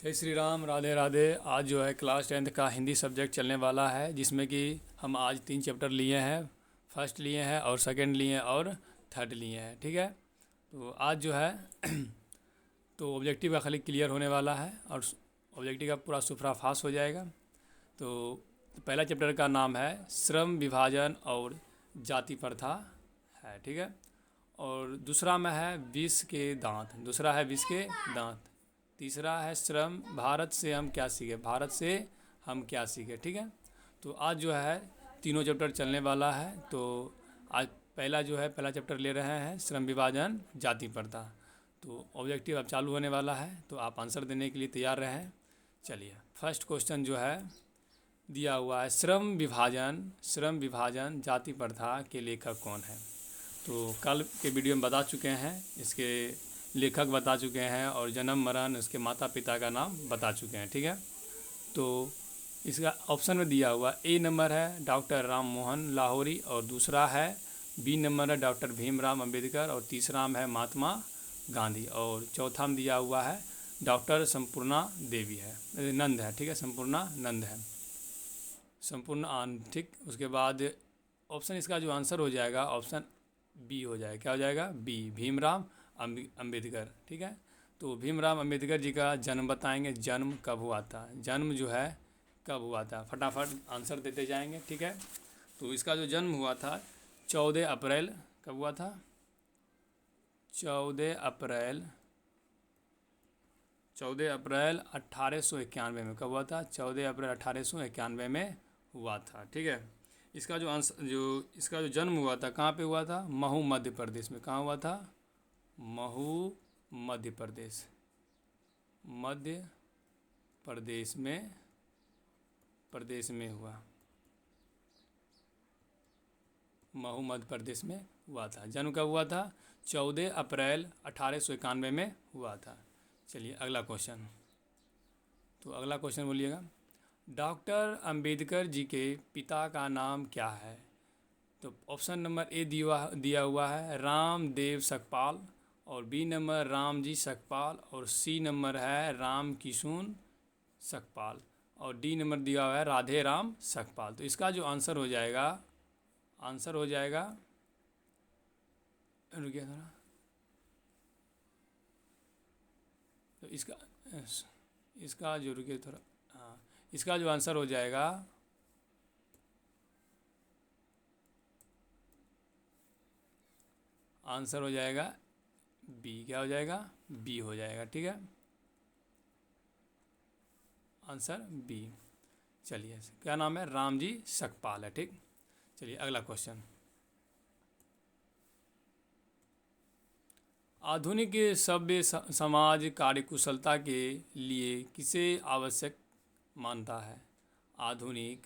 जय श्री राम, राधे राधे। आज जो है क्लास 10th का हिंदी सब्जेक्ट चलने वाला है, जिसमें कि हम आज 3 चैप्टर लिए हैं। फर्स्ट लिए हैं और सेकंड लिए हैं और थर्ड लिए हैं। ठीक है, तो आज जो है तो ऑब्जेक्टिव का खाली क्लियर होने वाला है और ऑब्जेक्टिव का पूरा सुपरफास्ट हो जाएगा। तो पहला चैप्टर का नाम है श्रम विभाजन और जाति प्रथा है। ठीक है, और दूसरा में है विष के दांत, दूसरा है विष के दांत। तीसरा है श्रम, भारत से हम क्या सीखे, भारत से हम क्या सीखे। ठीक है, तो आज जो है तीनों चैप्टर चलने वाला है। तो आज पहला चैप्टर ले रहे हैं श्रम विभाजन जाति प्रथा। तो ऑब्जेक्टिव अब चालू होने वाला है, तो आप आंसर देने के लिए तैयार रहें। चलिए, फर्स्ट क्वेश्चन जो है दिया हुआ है, श्रम विभाजन जाति प्रथा के लेखक कौन है। तो कल के वीडियो में बता चुके हैं, इसके लेखक बता चुके हैं और जन्म मरण उसके माता पिता का नाम बता चुके हैं। ठीक है, तो इसका ऑप्शन में दिया हुआ ए नंबर है डॉक्टर राम मोहन लाहौरी, और दूसरा है बी नंबर है डॉक्टर भीमराव अंबेडकर, और तीसरा में है महात्मा गांधी, और चौथा में दिया हुआ है डॉक्टर संपूर्णा देवी है, नंद है। ठीक है, संपूर्णा नंद है, ठीक। उसके बाद ऑप्शन इसका जो आंसर हो जाएगा ऑप्शन बी हो जाएगा। क्या हो जाएगा? बी, भीमराव अंबेडकर। ठीक है, तो भीमराव अंबेडकर जी का जन्म बताएंगे, जन्म कब हुआ था, जन्म जो है कब हुआ था, फटाफट आंसर देते जाएंगे। ठीक है, तो इसका जो जन्म हुआ था 14 अप्रैल, कब हुआ था? 14 अप्रैल 1891 में। कब हुआ था? 14 अप्रैल 1891 में हुआ था। ठीक है, इसका जो जन्म हुआ था कहाँ पे हुआ था? महू मध्य प्रदेश में। कहाँ हुआ था? महू मध्य प्रदेश, मध्य प्रदेश में हुआ, महू मध्य प्रदेश में हुआ था। जन्म कब हुआ था? 14 अप्रैल 1891 में हुआ था। चलिए अगला क्वेश्चन। तो अगला क्वेश्चन बोलिएगा, डॉक्टर अंबेडकर जी के पिता का नाम क्या है। तो ऑप्शन नंबर ए दिया हुआ है रामदेव सकपाल, और बी नंबर रामजी सकपाल, और सी नंबर है राम किशुन सकपाल, और डी नंबर दिया हुआ है राधे राम सकपाल। तो इसका जो आंसर हो जाएगा रुकिए थोड़ा, तो इसका जो रुकिए थोड़ा, हाँ, इसका जो आंसर हो जाएगा बी। क्या हो जाएगा? बी हो जाएगा। ठीक है, आंसर बी। चलिए, क्या नाम है? रामजी सकपाल है। ठीक, चलिए अगला क्वेश्चन। आधुनिक सभ्य समाज कार्यकुशलता के लिए किसे आवश्यक मानता है। आधुनिक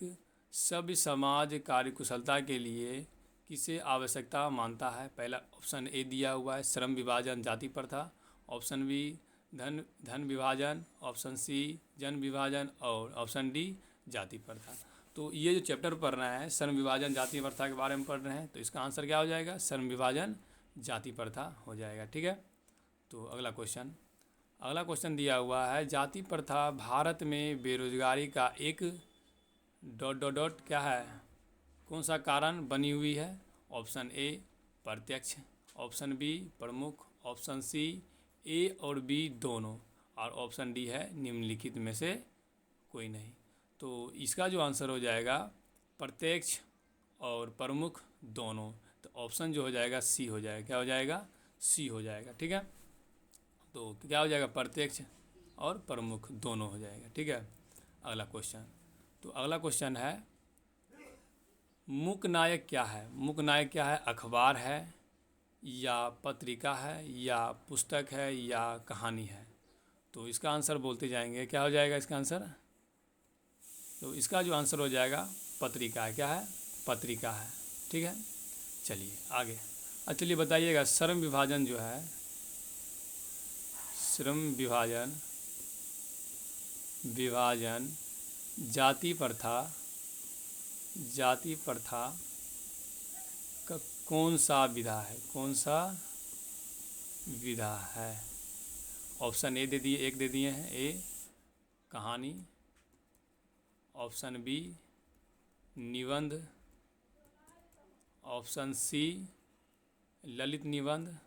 सभ्य समाज कार्यकुशलता के लिए किसे आवश्यकता मानता है। पहला ऑप्शन ए दिया हुआ है श्रम विभाजन जाति प्रथा, ऑप्शन बी धन विभाजन, ऑप्शन सी जन विभाजन, और ऑप्शन डी जाति प्रथा। तो ये जो चैप्टर पढ़ रहे हैं श्रम विभाजन जाति प्रथा के बारे में पढ़ रहे हैं, तो इसका आंसर क्या हो जाएगा? श्रम विभाजन जाति प्रथा हो जाएगा। ठीक है, तो अगला क्वेश्चन दिया हुआ है, जाति प्रथा भारत में बेरोजगारी का एक ... क्या है, कौन सा कारण बनी हुई है। ऑप्शन ए प्रत्यक्ष, ऑप्शन बी प्रमुख, ऑप्शन सी ए और बी दोनों, और ऑप्शन डी है निम्नलिखित में से कोई नहीं। तो इसका जो आंसर हो जाएगा प्रत्यक्ष और प्रमुख दोनों। तो ऑप्शन जो हो जाएगा सी हो जाएगा। क्या हो जाएगा? सी हो जाएगा। ठीक है, तो क्या हो जाएगा? प्रत्यक्ष और प्रमुख दोनों हो जाएगा। ठीक है, अगला क्वेश्चन। तो अगला क्वेश्चन है, मूक नायक क्या है। मूक नायक क्या है? अखबार है, या पत्रिका है, या पुस्तक है, या कहानी है। तो इसका आंसर बोलते जाएंगे। क्या हो जाएगा इसका आंसर? तो इसका जो आंसर हो जाएगा पत्रिका है। क्या है? पत्रिका है। ठीक है, चलिए आगे। चलिए बताइएगा, श्रम विभाजन जो है, श्रम विभाजन जाति प्रथा का कौन सा विधा है, कौन सा विधा है। ऑप्शन ए दे दिए, एक दे दिए हैं ए, कहानी, ऑप्शन बी निबंध, ऑप्शन सी ललित निबंध,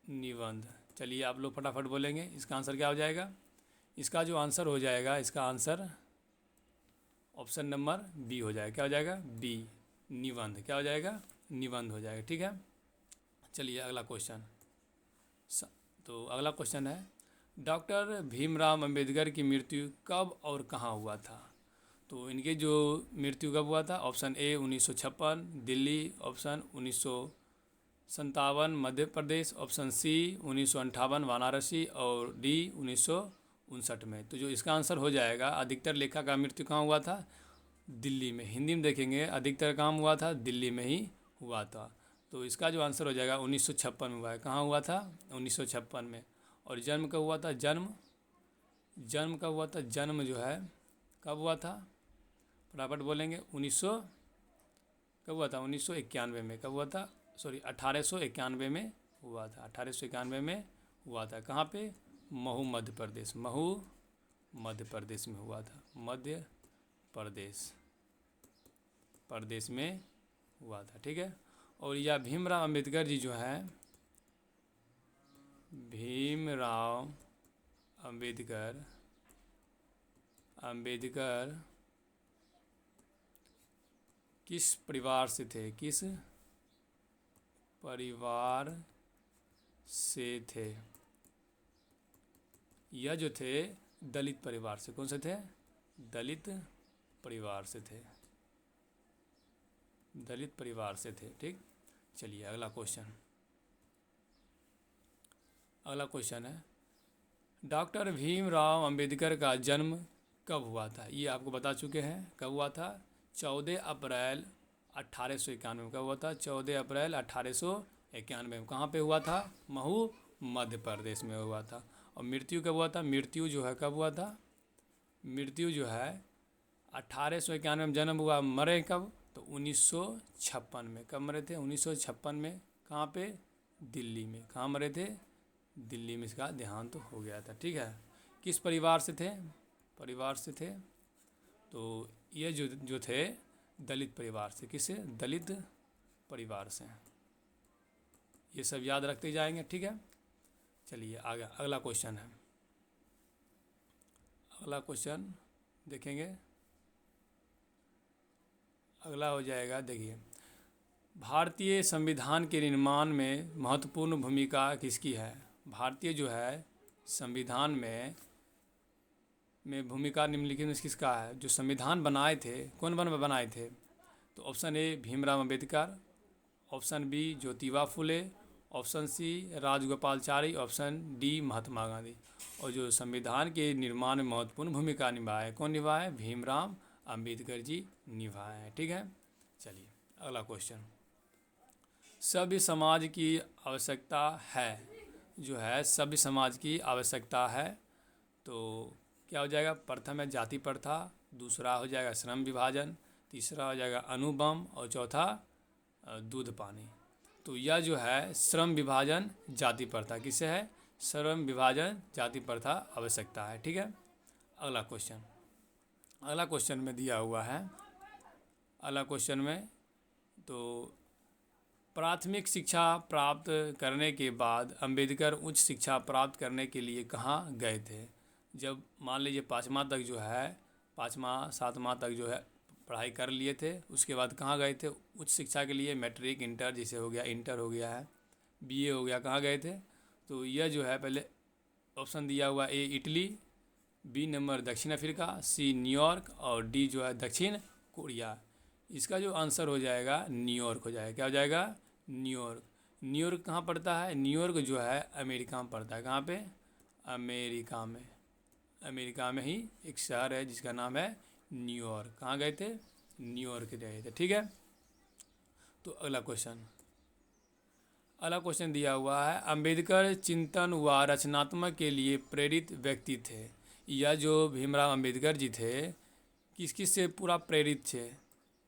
निबंध। चलिए आप लोग फटाफट बोलेंगे इसका आंसर क्या हो जाएगा। इसका जो आंसर हो जाएगा, इसका आंसर ऑप्शन नंबर बी हो जाएगा। क्या हो जाएगा, बी निबंध। क्या हो जाएगा, निबंध हो जाएगा। ठीक है, चलिए अगला क्वेश्चन। तो अगला क्वेश्चन है, डॉक्टर भीमराव अंबेडकर की मृत्यु कब और कहाँ हुआ था। तो इनके जो मृत्यु कब हुआ था, option A 1956 Delhi, option 1957 Madhya Pradesh, option C 1958 Varanasi और डी 1959 में। तो जो इसका आंसर हो जाएगा, अधिकतर लेखक का मृत्यु कहाँ हुआ था, दिल्ली में। हिंदी में देखेंगे, अधिकतर काम हुआ था दिल्ली में ही हुआ था। तो इसका जो आंसर हो जाएगा 1956 में हुआ है। कहाँ हुआ था, 1956 में। और जन्म कब हुआ था, जन्म कब हुआ था, जन्म जो है कब हुआ था, फटाफट बोलेंगे। 1900 कब हुआ था, 1991 में। कब हुआ था, सॉरी 1891 में हुआ था। 1891 में हुआ था। कहाँ पे, महू मध्य प्रदेश, महू मध्य प्रदेश में हुआ था। मध्य प्रदेश में हुआ था। ठीक है, और यह भीमराव अंबेडकर जी जो है, भीमराव अंबेडकर किस परिवार से थे, किस परिवार से थे। यह जो थे दलित परिवार से, कौन से थे, दलित परिवार से थे, दलित परिवार से थे। ठीक, चलिए अगला क्वेश्चन है, डॉक्टर भीमराव अंबेडकर का जन्म कब हुआ था। ये आपको बता चुके हैं, कब हुआ था, 14 अप्रैल 1891 में। कब हुआ था, 14 अप्रैल 1891 में। कहाँ पे हुआ था, महू मध्य प्रदेश में हुआ था। और मृत्यु कब हुआ था, मृत्यु जो है कब हुआ था, मृत्यु जो है 1891 में जन्म हुआ, मरे कब, तो 1956 में। कब मरे थे, 1956 में। कहाँ पे, दिल्ली में। कहाँ मरे थे, दिल्ली में इसका देहांत तो हो गया था। ठीक है, किस परिवार से थे, तो ये जो थे दलित परिवार से। किससे, दलित परिवार से। ये सब याद रखते जाएंगे। ठीक है, चलिए आगे अगला क्वेश्चन है। अगला क्वेश्चन देखेंगे, अगला हो जाएगा, देखिए, भारतीय संविधान के निर्माण में महत्वपूर्ण भूमिका किसकी है। भारतीय जो है संविधान में भूमिका निम्नलिखित में किसका है। जो संविधान बनाए थे, कौन बनाए थे, तो option A Bhimrao Ambedkar, option B Jyotiba Phule, option C Rajagopalachari, option D Mahatma Gandhi. और जो संविधान के निर्माण में महत्वपूर्ण भूमिका निभाए, कौन निभाए, भीमराव अंबेडकर जी निभाए हैं। ठीक है, चलिए अगला क्वेश्चन, सभ्य समाज की आवश्यकता है, जो है सभ्य समाज की आवश्यकता है। तो क्या हो जाएगा, प्रथम है जाति प्रथा, दूसरा हो जाएगा श्रम विभाजन, तीसरा हो जाएगा अणुबम और चौथा दूध पानी। तो यह जो है श्रम विभाजन जाति प्रथा किससे है, श्रम विभाजन जाति प्रथा आवश्यकता है। ठीक है, अगला क्वेश्चन में दिया हुआ है, अगला क्वेश्चन में, तो प्राथमिक शिक्षा प्राप्त करने के बाद अंबेडकर उच्च शिक्षा प्राप्त करने के लिए कहाँ गए थे। जब मान लीजिए पाँचवा तक जो है, पाँचवा सातवां तक जो है पढ़ाई कर लिए थे, उसके बाद कहाँ गए थे उच्च शिक्षा के लिए, मैट्रिक इंटर जैसे हो गया, इंटर हो गया है, बीए हो गया, कहाँ गए थे। तो यह जो है पहले ऑप्शन दिया हुआ, ए इटली, बी नंबर दक्षिण अफ्रीका, सी न्यूयॉर्क और डी जो है दक्षिण कोरिया। इसका जो आंसर हो जाएगा न्यूयॉर्क हो जाएगा। क्या हो जाएगा, न्यूयॉर्क। न्यूयॉर्क कहाँ पड़ता है, न्यूयॉर्क जो है अमेरिका में पड़ता है। कहाँ पे, अमेरिका में ही एक शहर है जिसका नाम है न्यूयॉर्क। कहाँ गए थे, न्यूयॉर्क गए थे। ठीक है, तो अगला क्वेश्चन दिया हुआ है, अंबेडकर चिंतन व रचनात्मक के लिए प्रेरित व्यक्ति थे। यह जो भीमराव अंबेडकर जी थे किस किस से पूरा प्रेरित थे,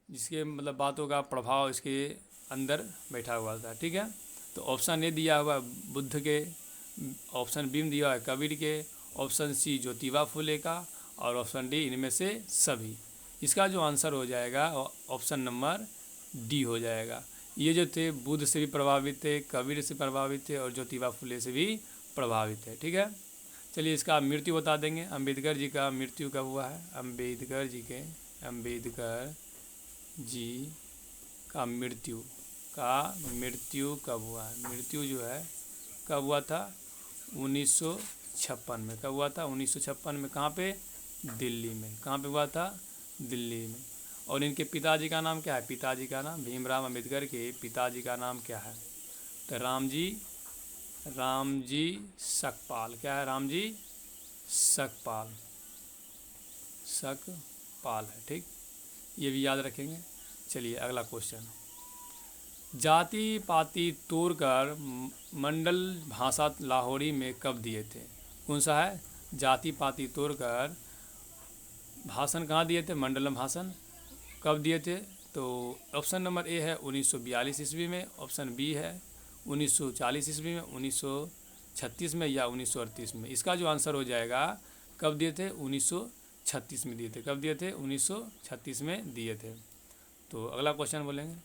जिसके मतलब बातों का प्रभाव इसके अंदर बैठा हुआ था। ठीक है, तो ऑप्शन ए दिया हुआ बुद्ध के, ऑप्शन बी में दिया है कबीर के, ऑप्शन सी ज्योतिबा फुले का, और ऑप्शन डी इनमें से सभी। इसका जो आंसर हो जाएगा ऑप्शन नंबर डी हो जाएगा। ये जो थे बुद्ध से भी प्रभावित थे, कबीर से प्रभावित थे और ज्योतिबा फुले से भी प्रभावित थे। ठीक है, चलिए इसका मृत्यु बता देंगे। अंबेडकर जी का मृत्यु कब हुआ है? अंबेडकर जी का मृत्यु कब हुआ है? मृत्यु जो है कब हुआ था? 1956 में। कब हुआ था? 1956 में। कहाँ पे? दिल्ली में। कहाँ पे हुआ था? दिल्ली में। और इनके पिताजी का नाम क्या है? पिताजी का नाम, भीमराव अंबेडकर के पिताजी का नाम क्या है? तो रामजी सकपाल। क्या है? रामजी सकपाल है। ठीक, ये भी याद रखेंगे। चलिए अगला क्वेश्चन। जाति पाति तोड़कर मंडल भाषा लाहौरी में कब दिए थे? कौन सा है? जाति पाति तोड़कर भाषण कहाँ दिए थे? मंडलम भाषण कब दिए थे? तो ऑप्शन नंबर ए है 1942 ईस्वी में, ऑप्शन बी है 1940 ईस्वी में, 1936 में या 1938 में। इसका जो आंसर हो जाएगा कब दिए थे? 1936 में दिए थे। कब दिए थे? 1936 में दिए थे। तो अगला क्वेश्चन बोलेंगे,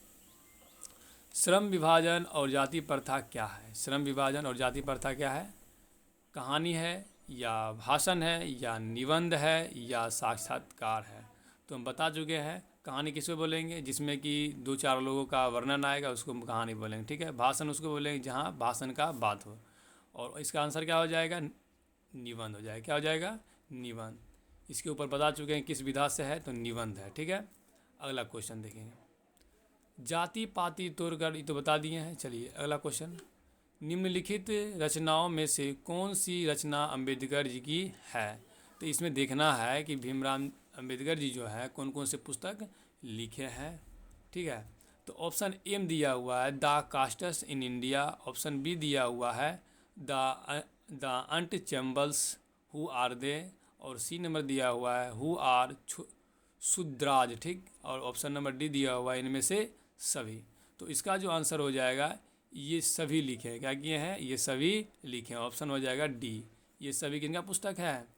श्रम विभाजन और जाति प्रथा क्या है? श्रम विभाजन और जाति प्रथा क्या है? कहानी है या भाषण है या निबंध है या साक्षात्कार है? तो हम बता चुके हैं कहानी किसको बोलेंगे, जिसमें कि 2-4 लोगों का वर्णन आएगा, उसको हम कहानी बोलेंगे। ठीक है, भाषण उसको बोलेंगे जहाँ भाषण का बात हो। और इसका आंसर क्या हो जाएगा? निबंध हो जाएगा। क्या हो जाएगा? निबंध। इसके ऊपर बता चुके हैं किस विधा से है, तो निबंध है। ठीक है, अगला क्वेश्चन देखेंगे। जाति पाति तोड़कर ये तो बता दिए हैं। चलिए अगला क्वेश्चन, निम्नलिखित रचनाओं में से कौन सी रचना अंबेडकर जी की है? तो इसमें देखना है कि भीमराव अंबेडकर जी जो है कौन कौन से पुस्तक लिखे हैं। ठीक है, तो ऑप्शन ए में दिया हुआ है the castes in India, option B दिया हुआ है the untouchables who are they, और सी नंबर दिया हुआ है हु आर शूद्राज। ठीक, और ऑप्शन नंबर डी दिया हुआ है इनमें से सभी। तो इसका जो आंसर हो जाएगा ये सभी लिखे हैं। क्या किए हैं? ये सभी लिखे हैं। ऑप्शन हो जाएगा डी। ये सभी किनका पुस्तक है?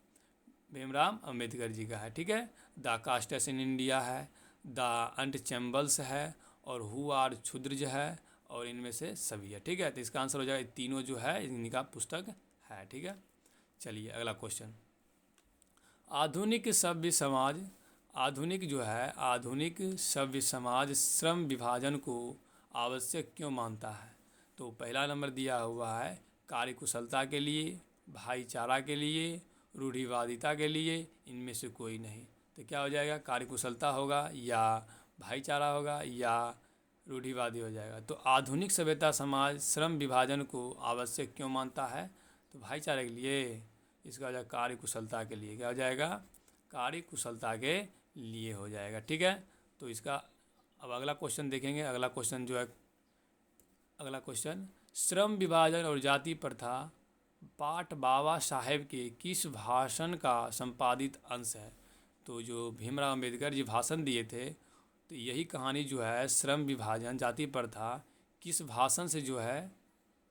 भीमराव अंबेडकर जी का है। ठीक है, द कास्ट्स इन इंडिया है, द अनटचेबल्स है, और हु आर क्षुद्रज है, और इनमें से सभी है। ठीक है, तो इसका आंसर हो जाएगा तीनों जो है इनका पुस्तक है। ठीक है, चलिए अगला क्वेश्चन। आधुनिक सभ्य समाज श्रम विभाजन को आवश्यक क्यों मानता है? तो पहला नंबर दिया हुआ है कार्यकुशलता के लिए, भाईचारा के लिए, रूढ़िवादिता के लिए, इनमें से कोई नहीं। तो क्या हो जाएगा? कार्यकुशलता होगा या भाईचारा होगा या रूढ़िवादी हो जाएगा। तो आधुनिक सभ्यता समाज श्रम विभाजन को आवश्यक क्यों मानता है? तो भाईचारे के लिए। इसका हो जाएगा कार्यकुशलता के लिए। क्या हो जाएगा? कार्यकुशलता के लिए हो जाएगा। ठीक है, तो इसका अब अगला क्वेश्चन देखेंगे। अगला क्वेश्चन, श्रम विभाजन और जाति प्रथा पाठ बाबा साहेब के किस भाषण का संपादित अंश है? तो जो भीमराव अंबेडकर जी भाषण दिए थे, तो यही कहानी जो है श्रम विभाजन जाति प्रथा किस भाषण से जो है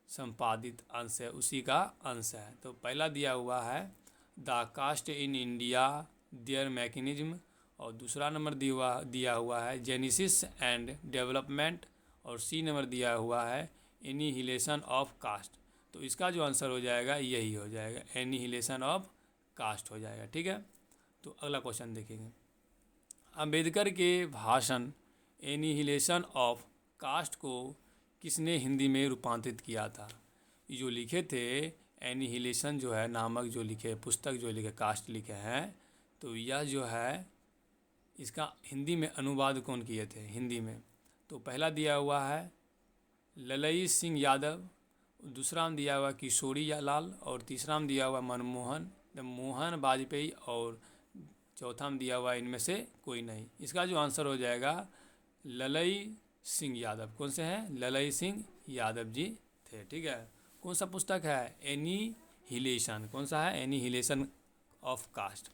संपादित अंश है, उसी का अंश है। तो पहला दिया हुआ है the caste in India their mechanism, और दूसरा नंबर दिया हुआ है जेनेसिस एंड डेवलपमेंट, और सी नंबर दिया हुआ है एनिहिलेशन ऑफ कास्ट। तो इसका जो आंसर हो जाएगा यही हो जाएगा, एनिहिलेशन ऑफ कास्ट हो जाएगा। ठीक है, तो अगला क्वेश्चन देखेंगे। अंबेडकर के भाषण एनिहिलेशन ऑफ कास्ट को किसने हिंदी में रूपांतरित किया था? ये जो लिखे थे एनिहिलेशन जो है नामक जो लिखे पुस्तक जो लिखे कास्ट लिखे हैं, तो यह जो है इसका हिंदी में अनुवाद कौन किए थे हिंदी में? तो पहला दिया हुआ है ललई सिंह यादव, दूसरा में दिया हुआ किशोरी लाल, और तीसरा में दिया हुआ मोहन वाजपेयी, और चौथा में दिया हुआ इनमें से कोई नहीं। इसका जो आंसर हो जाएगा ललई सिंह यादव। कौन से हैं? ललई सिंह यादव जी थे। ठीक है, कौन सा पुस्तक है? एनिहिलेशन। कौन सा है? Annihilation of caste.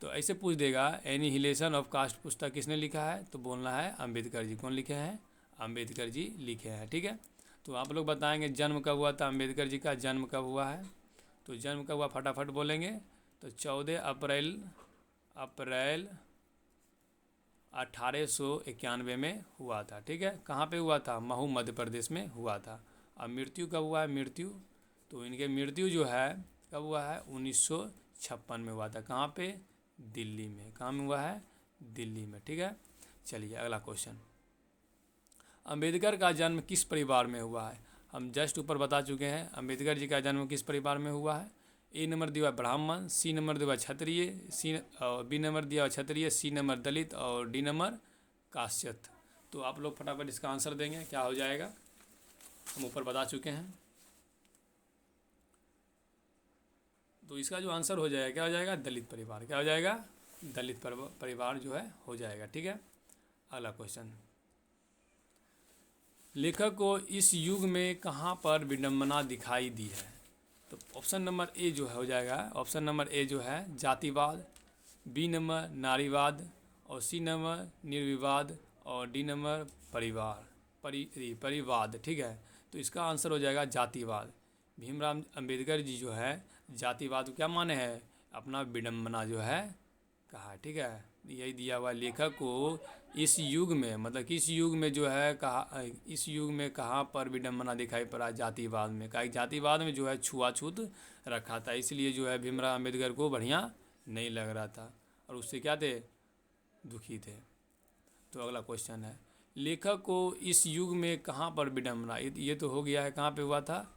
तो ऐसे पूछ देगा एनिहिलेशन ऑफ कास्ट पुस्तक किसने लिखा है? तो बोलना है अंबेडकर जी। कौन लिखे हैं? अंबेडकर जी लिखे हैं। ठीक है, तो आप लोग बताएंगे जन्म कब हुआ था अम्बेडकर जी का, जन्म कब हुआ है। तो जन्म कब हुआ फटाफट बोलेंगे। तो 14 अप्रैल 1891 में हुआ था। ठीक है, कहाँ पे हुआ था, महू मध्य प्रदेश में हुआ था। अब मृत्यु कब हुआ है, मृत्यु तो इनके मृत्यु जो है कब हुआ है, 1956 में हुआ था। कहाँ पे, दिल्ली में। कहाँ में हुआ है, दिल्ली में। ठीक है, चलिए अगला क्वेश्चन। अंबेडकर का जन्म किस परिवार में हुआ है। हम जस्ट ऊपर बता चुके हैं अंबेडकर जी का जन्म किस परिवार में हुआ है। ए नंबर दिया हुआ ब्राह्मण, सी नंबर दिया हुआ क्षत्रिय, बी नंबर दिया हुआ क्षत्रिय, सी नंबर दलित और डी नंबर काश्यप। तो आप लोग फटाफट इसका आंसर देंगे, क्या हो जाएगा, हम ऊपर बता चुके हैं। तो इसका जो आंसर हो जाएगा क्या हो जाएगा, दलित परिवार। क्या हो जाएगा, दलित परिवार जो है हो जाएगा। ठीक है, अगला क्वेश्चन। लेखक को इस युग में कहाँ पर विडंबना दिखाई दी है। तो ऑप्शन नंबर ए जो है हो जाएगा, ऑप्शन नंबर ए जो है जातिवाद, बी नंबर नारीवाद और सी नंबर निर्विवाद और डी नंबर परिवाद। ठीक है, तो इसका आंसर हो जाएगा जातिवाद। भीमराव अंबेडकर जी जो है जातिवाद को क्या माने हैं, अपना विडंबना जो है कहा। ठीक है, यही दिया हुआ लेखक को इस युग में, मतलब किस युग में जो है कहा, इस युग में कहाँ पर विडंबना दिखाई पड़ा, जातिवाद में। कहा जातिवाद में जो है छुआछूत रखा था, इसलिए जो है भीमराव अंबेडकर को बढ़िया नहीं लग रहा था और उससे क्या थे, दुखी थे। तो अगला क्वेश्चन है, लेखक को इस युग में कहाँ पर विडंबना, ये तो हो गया है कहाँ पे हुआ था।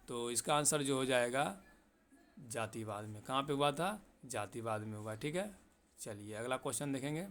तो इसका आंसर जो हो जाएगा जातिवाद में। कहाँ पे हुआ था, जातिवाद में हुआ। ठीक है, चलिए अगला क्वेश्चन देखेंगे।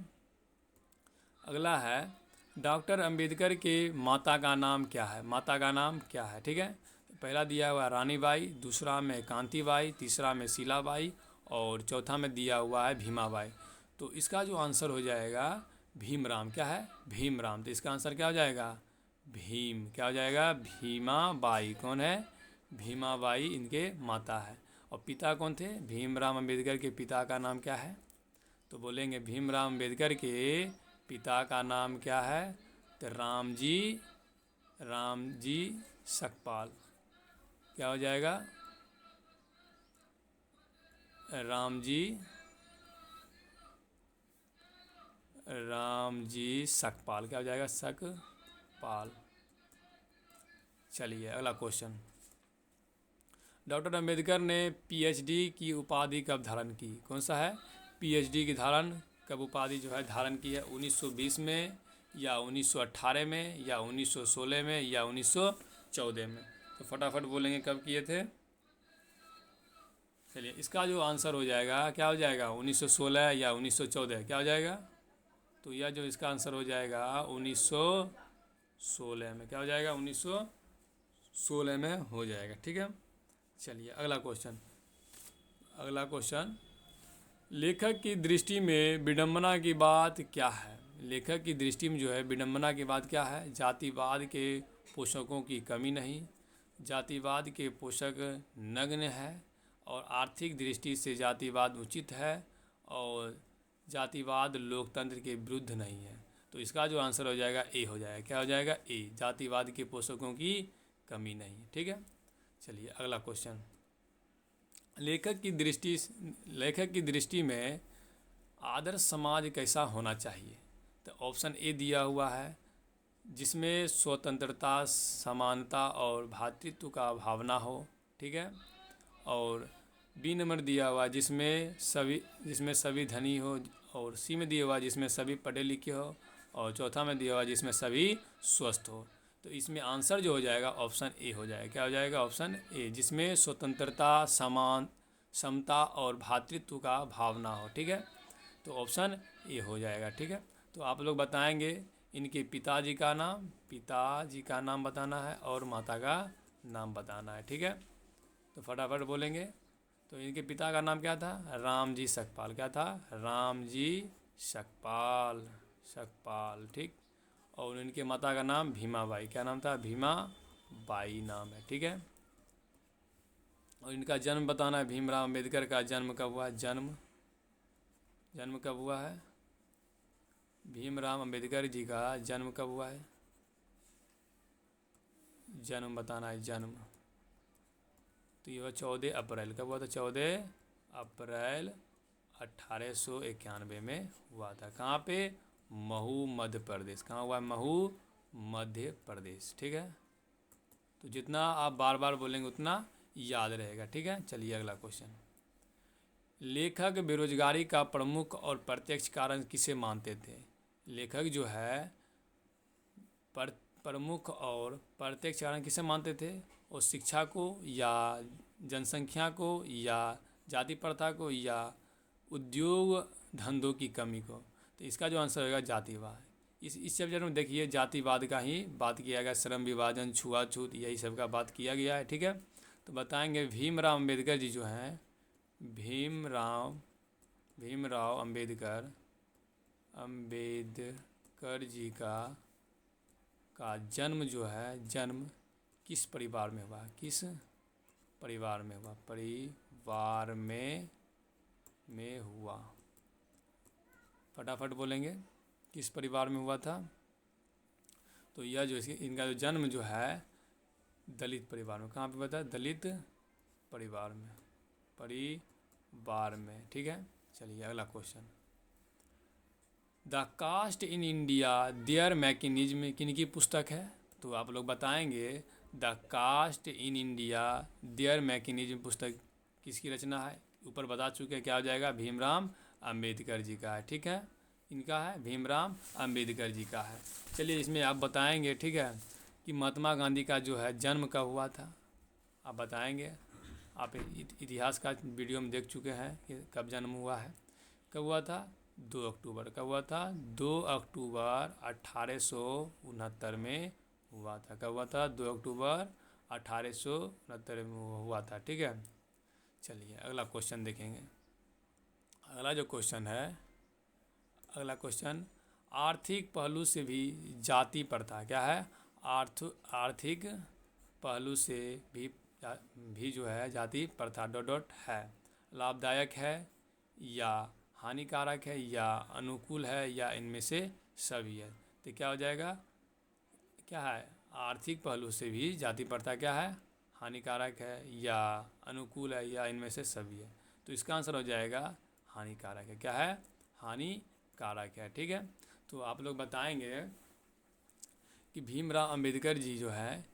अगला है, डॉक्टर अंबेडकर के माता का नाम क्या है, माता का नाम क्या है। ठीक है, पहला दिया हुआ रानीबाई, दूसरा में कांतीबाई, तीसरा में शीलाबाई और चौथा में दिया हुआ है भीमाबाई। तो इसका जो आंसर हो जाएगा भीमराव। क्या है, भीमराव। तो इसका आंसर क्या हो जाएगा, भीम। क्या हो जाएगा, भीमाबाई। कौन है, भीमाबाई इनके माता है। और पिता कौन थे, भीमराव अंबेडकर के पिता का नाम क्या है। तो बोलेंगे भीमराव अंबेडकर के पिता का नाम क्या है, तो रामजी सकपाल। क्या हो जाएगा, रामजी सकपाल। क्या हो जाएगा, सकपाल। चलिए अगला क्वेश्चन। डॉक्टर अंबेडकर ने पीएचडी की उपाधि कब धारण की, कौन सा है, पीएचडी की धारण कब उपाधि जो है धारण की है, 1920 में या 1918 में या 1916 में या 1914 में। तो फटाफट बोलेंगे कब किए थे। चलिए इसका जो आंसर हो जाएगा क्या हो जाएगा, 1916 या 1914। क्या हो जाएगा, तो यह जो इसका आंसर हो जाएगा 1916 में। क्या हो जाएगा, 1916 में हो जाएगा। ठीक है, चलिए अगला क्वेश्चन। अगला क्वेश्चन, लेखक की दृष्टि में विडंबना की बात क्या है। लेखक की दृष्टि में जो है विडंबना की बात क्या है, जातिवाद के पोषकों की कमी नहीं, जातिवाद के पोषक नग्न है और आर्थिक दृष्टि से जातिवाद उचित है और जातिवाद लोकतंत्र के विरुद्ध नहीं है। तो इसका जो आंसर हो जाएगा ए हो जाएगा। क्या हो जाएगा, ए, जातिवाद के पोषकों की कमी नहीं। ठीक है, चलिए अगला क्वेश्चन। लेखक की दृष्टि में आदर्श समाज कैसा होना चाहिए। तो ऑप्शन ए दिया हुआ है जिसमें स्वतंत्रता, समानता और भ्रातृत्व का भावना हो। ठीक है, और बी नंबर दिया हुआ जिसमें सभी धनी हो और सी में दिया हुआ जिसमें सभी पढ़े लिखे हो और चौथा में दिया हुआ जिसमें सभी स्वस्थ हो। तो इसमें आंसर जो हो जाएगा ऑप्शन ए हो जाएगा। क्या हो जाएगा, ऑप्शन ए, जिसमें स्वतंत्रता, समता और भ्रातृत्व का भावना हो। ठीक है, तो ऑप्शन ए हो जाएगा। ठीक है, तो आप लोग बताएंगे इनके पिताजी का नाम बताना है और माता का नाम बताना है। ठीक है, तो फटाफट बोलेंगे। तो इनके पिता का नाम क्या था, रामजी सकपाल। क्या था, रामजी सकपाल। ठीक, और इनके माता का नाम भीमाबाई। क्या नाम था, भीमाबाई नाम है। ठीक है, और इनका जन्म बताना है। भीमराव अंबेडकर का जन्म कब हुआ, जन्म कब हुआ है, भीमराव अंबेडकर जी का जन्म कब हुआ है, जन्म बताना है, जन्म। तो ये हुआ 14 अप्रैल। कब हुआ था? 14 अप्रैल 1891 में हुआ था। कहाँ पे? महू, मध्य प्रदेश। कहाँ हुआ? महू, मध्य प्रदेश। ठीक है, तो जितना आप बार बार बोलेंगे उतना याद रहेगा। ठीक है, चलिए अगला क्वेश्चन। लेखक बेरोजगारी का प्रमुख और प्रत्यक्ष कारण किसे मानते थे? लेखक जो है प्रमुख और प्रत्यक्ष कारण किसे मानते थे? और शिक्षा को, या जनसंख्या को, या जाति प्रथा को, या उद्योग धंधों की कमी को? तो इसका जो आंसर होगा जातिवाद। इस चैप्टर में देखिए जातिवाद का ही बात किया गया, श्रम विभाजन, छुआछूत, यही सब का बात किया गया है। ठीक है, तो बताएंगे भीमराव अम्बेडकर जी जो हैं, भीमराव अम्बेडकर जी का जन्म जो है, जन्म किस परिवार में हुआ? किस परिवार में हुआ? परिवार में हुआ। फटाफट बोलेंगे, किस परिवार में हुआ था? तो यह जो इनका जो जन्म जो है दलित परिवार में। कहाँ पे हुआ था? दलित परिवार में, ठीक है, चलिए अगला question. The caste in India their mechanism किनकी पुस्तक है? तो आप लोग बताएंगे the caste in India their mechanism पुस्तक किसकी रचना है? ऊपर बता चुके हैं, क्या हो जाएगा? भीमराव अम्बेडकर जी का है। ठीक है, इनका है, भीमराव अम्बेडकर जी का है। चलिए इसमें आप बताएंगे, ठीक है, कि महात्मा गांधी का जो है जन्म कब हुआ था? आप बताएंगे। आप इतिहास का वीडियो में देख चुके हैं कि कब जन्म हुआ है। कब हुआ था? 2 अक्टूबर। कब हुआ था? 2 अक्टूबर 1869 में हुआ था। कब हुआ था? 2 अक्टूबर 1869 में हुआ था। ठीक है, चलिए अगला क्वेश्चन देखेंगे। अगला जो क्वेश्चन है, अगला क्वेश्चन, आर्थिक पहलू से भी जाति प्रथा क्या है? आर्थिक पहलू से भी जो है जाति प्रथा डॉट डॉट है, लाभदायक है या हानिकारक है या अनुकूल है या इनमें से सभी है? तो क्या हो जाएगा? क्या है? आर्थिक पहलू से भी जाति प्रथा क्या है? हानिकारक है या अनुकूल है या इनमें से सभी है? तो इसका आंसर हो जाएगा हानिकारक है। क्या है? हानिकारक है। ठीक है, तो आप लोग बताएंगे कि भीमराव अम्बेडकर जी जो है,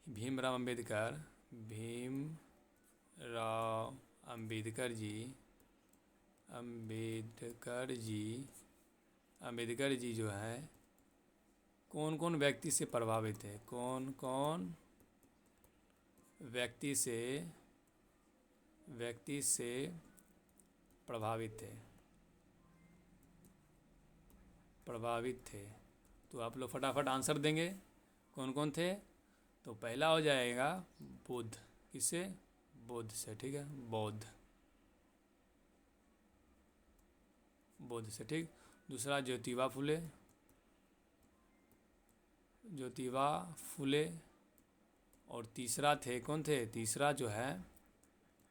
भीमराव अम्बेडकर जी जो है कौन कौन व्यक्ति से प्रभावित है? कौन कौन व्यक्ति से प्रभावित थे? तो आप लोग फटाफट आंसर देंगे, कौन कौन थे? तो पहला हो जाएगा बुद्ध। किससे? बुद्ध से। ठीक है, बुद्ध से। ठीक, दूसरा ज्योतिबा फुले, और तीसरा थे, कौन थे? तीसरा जो है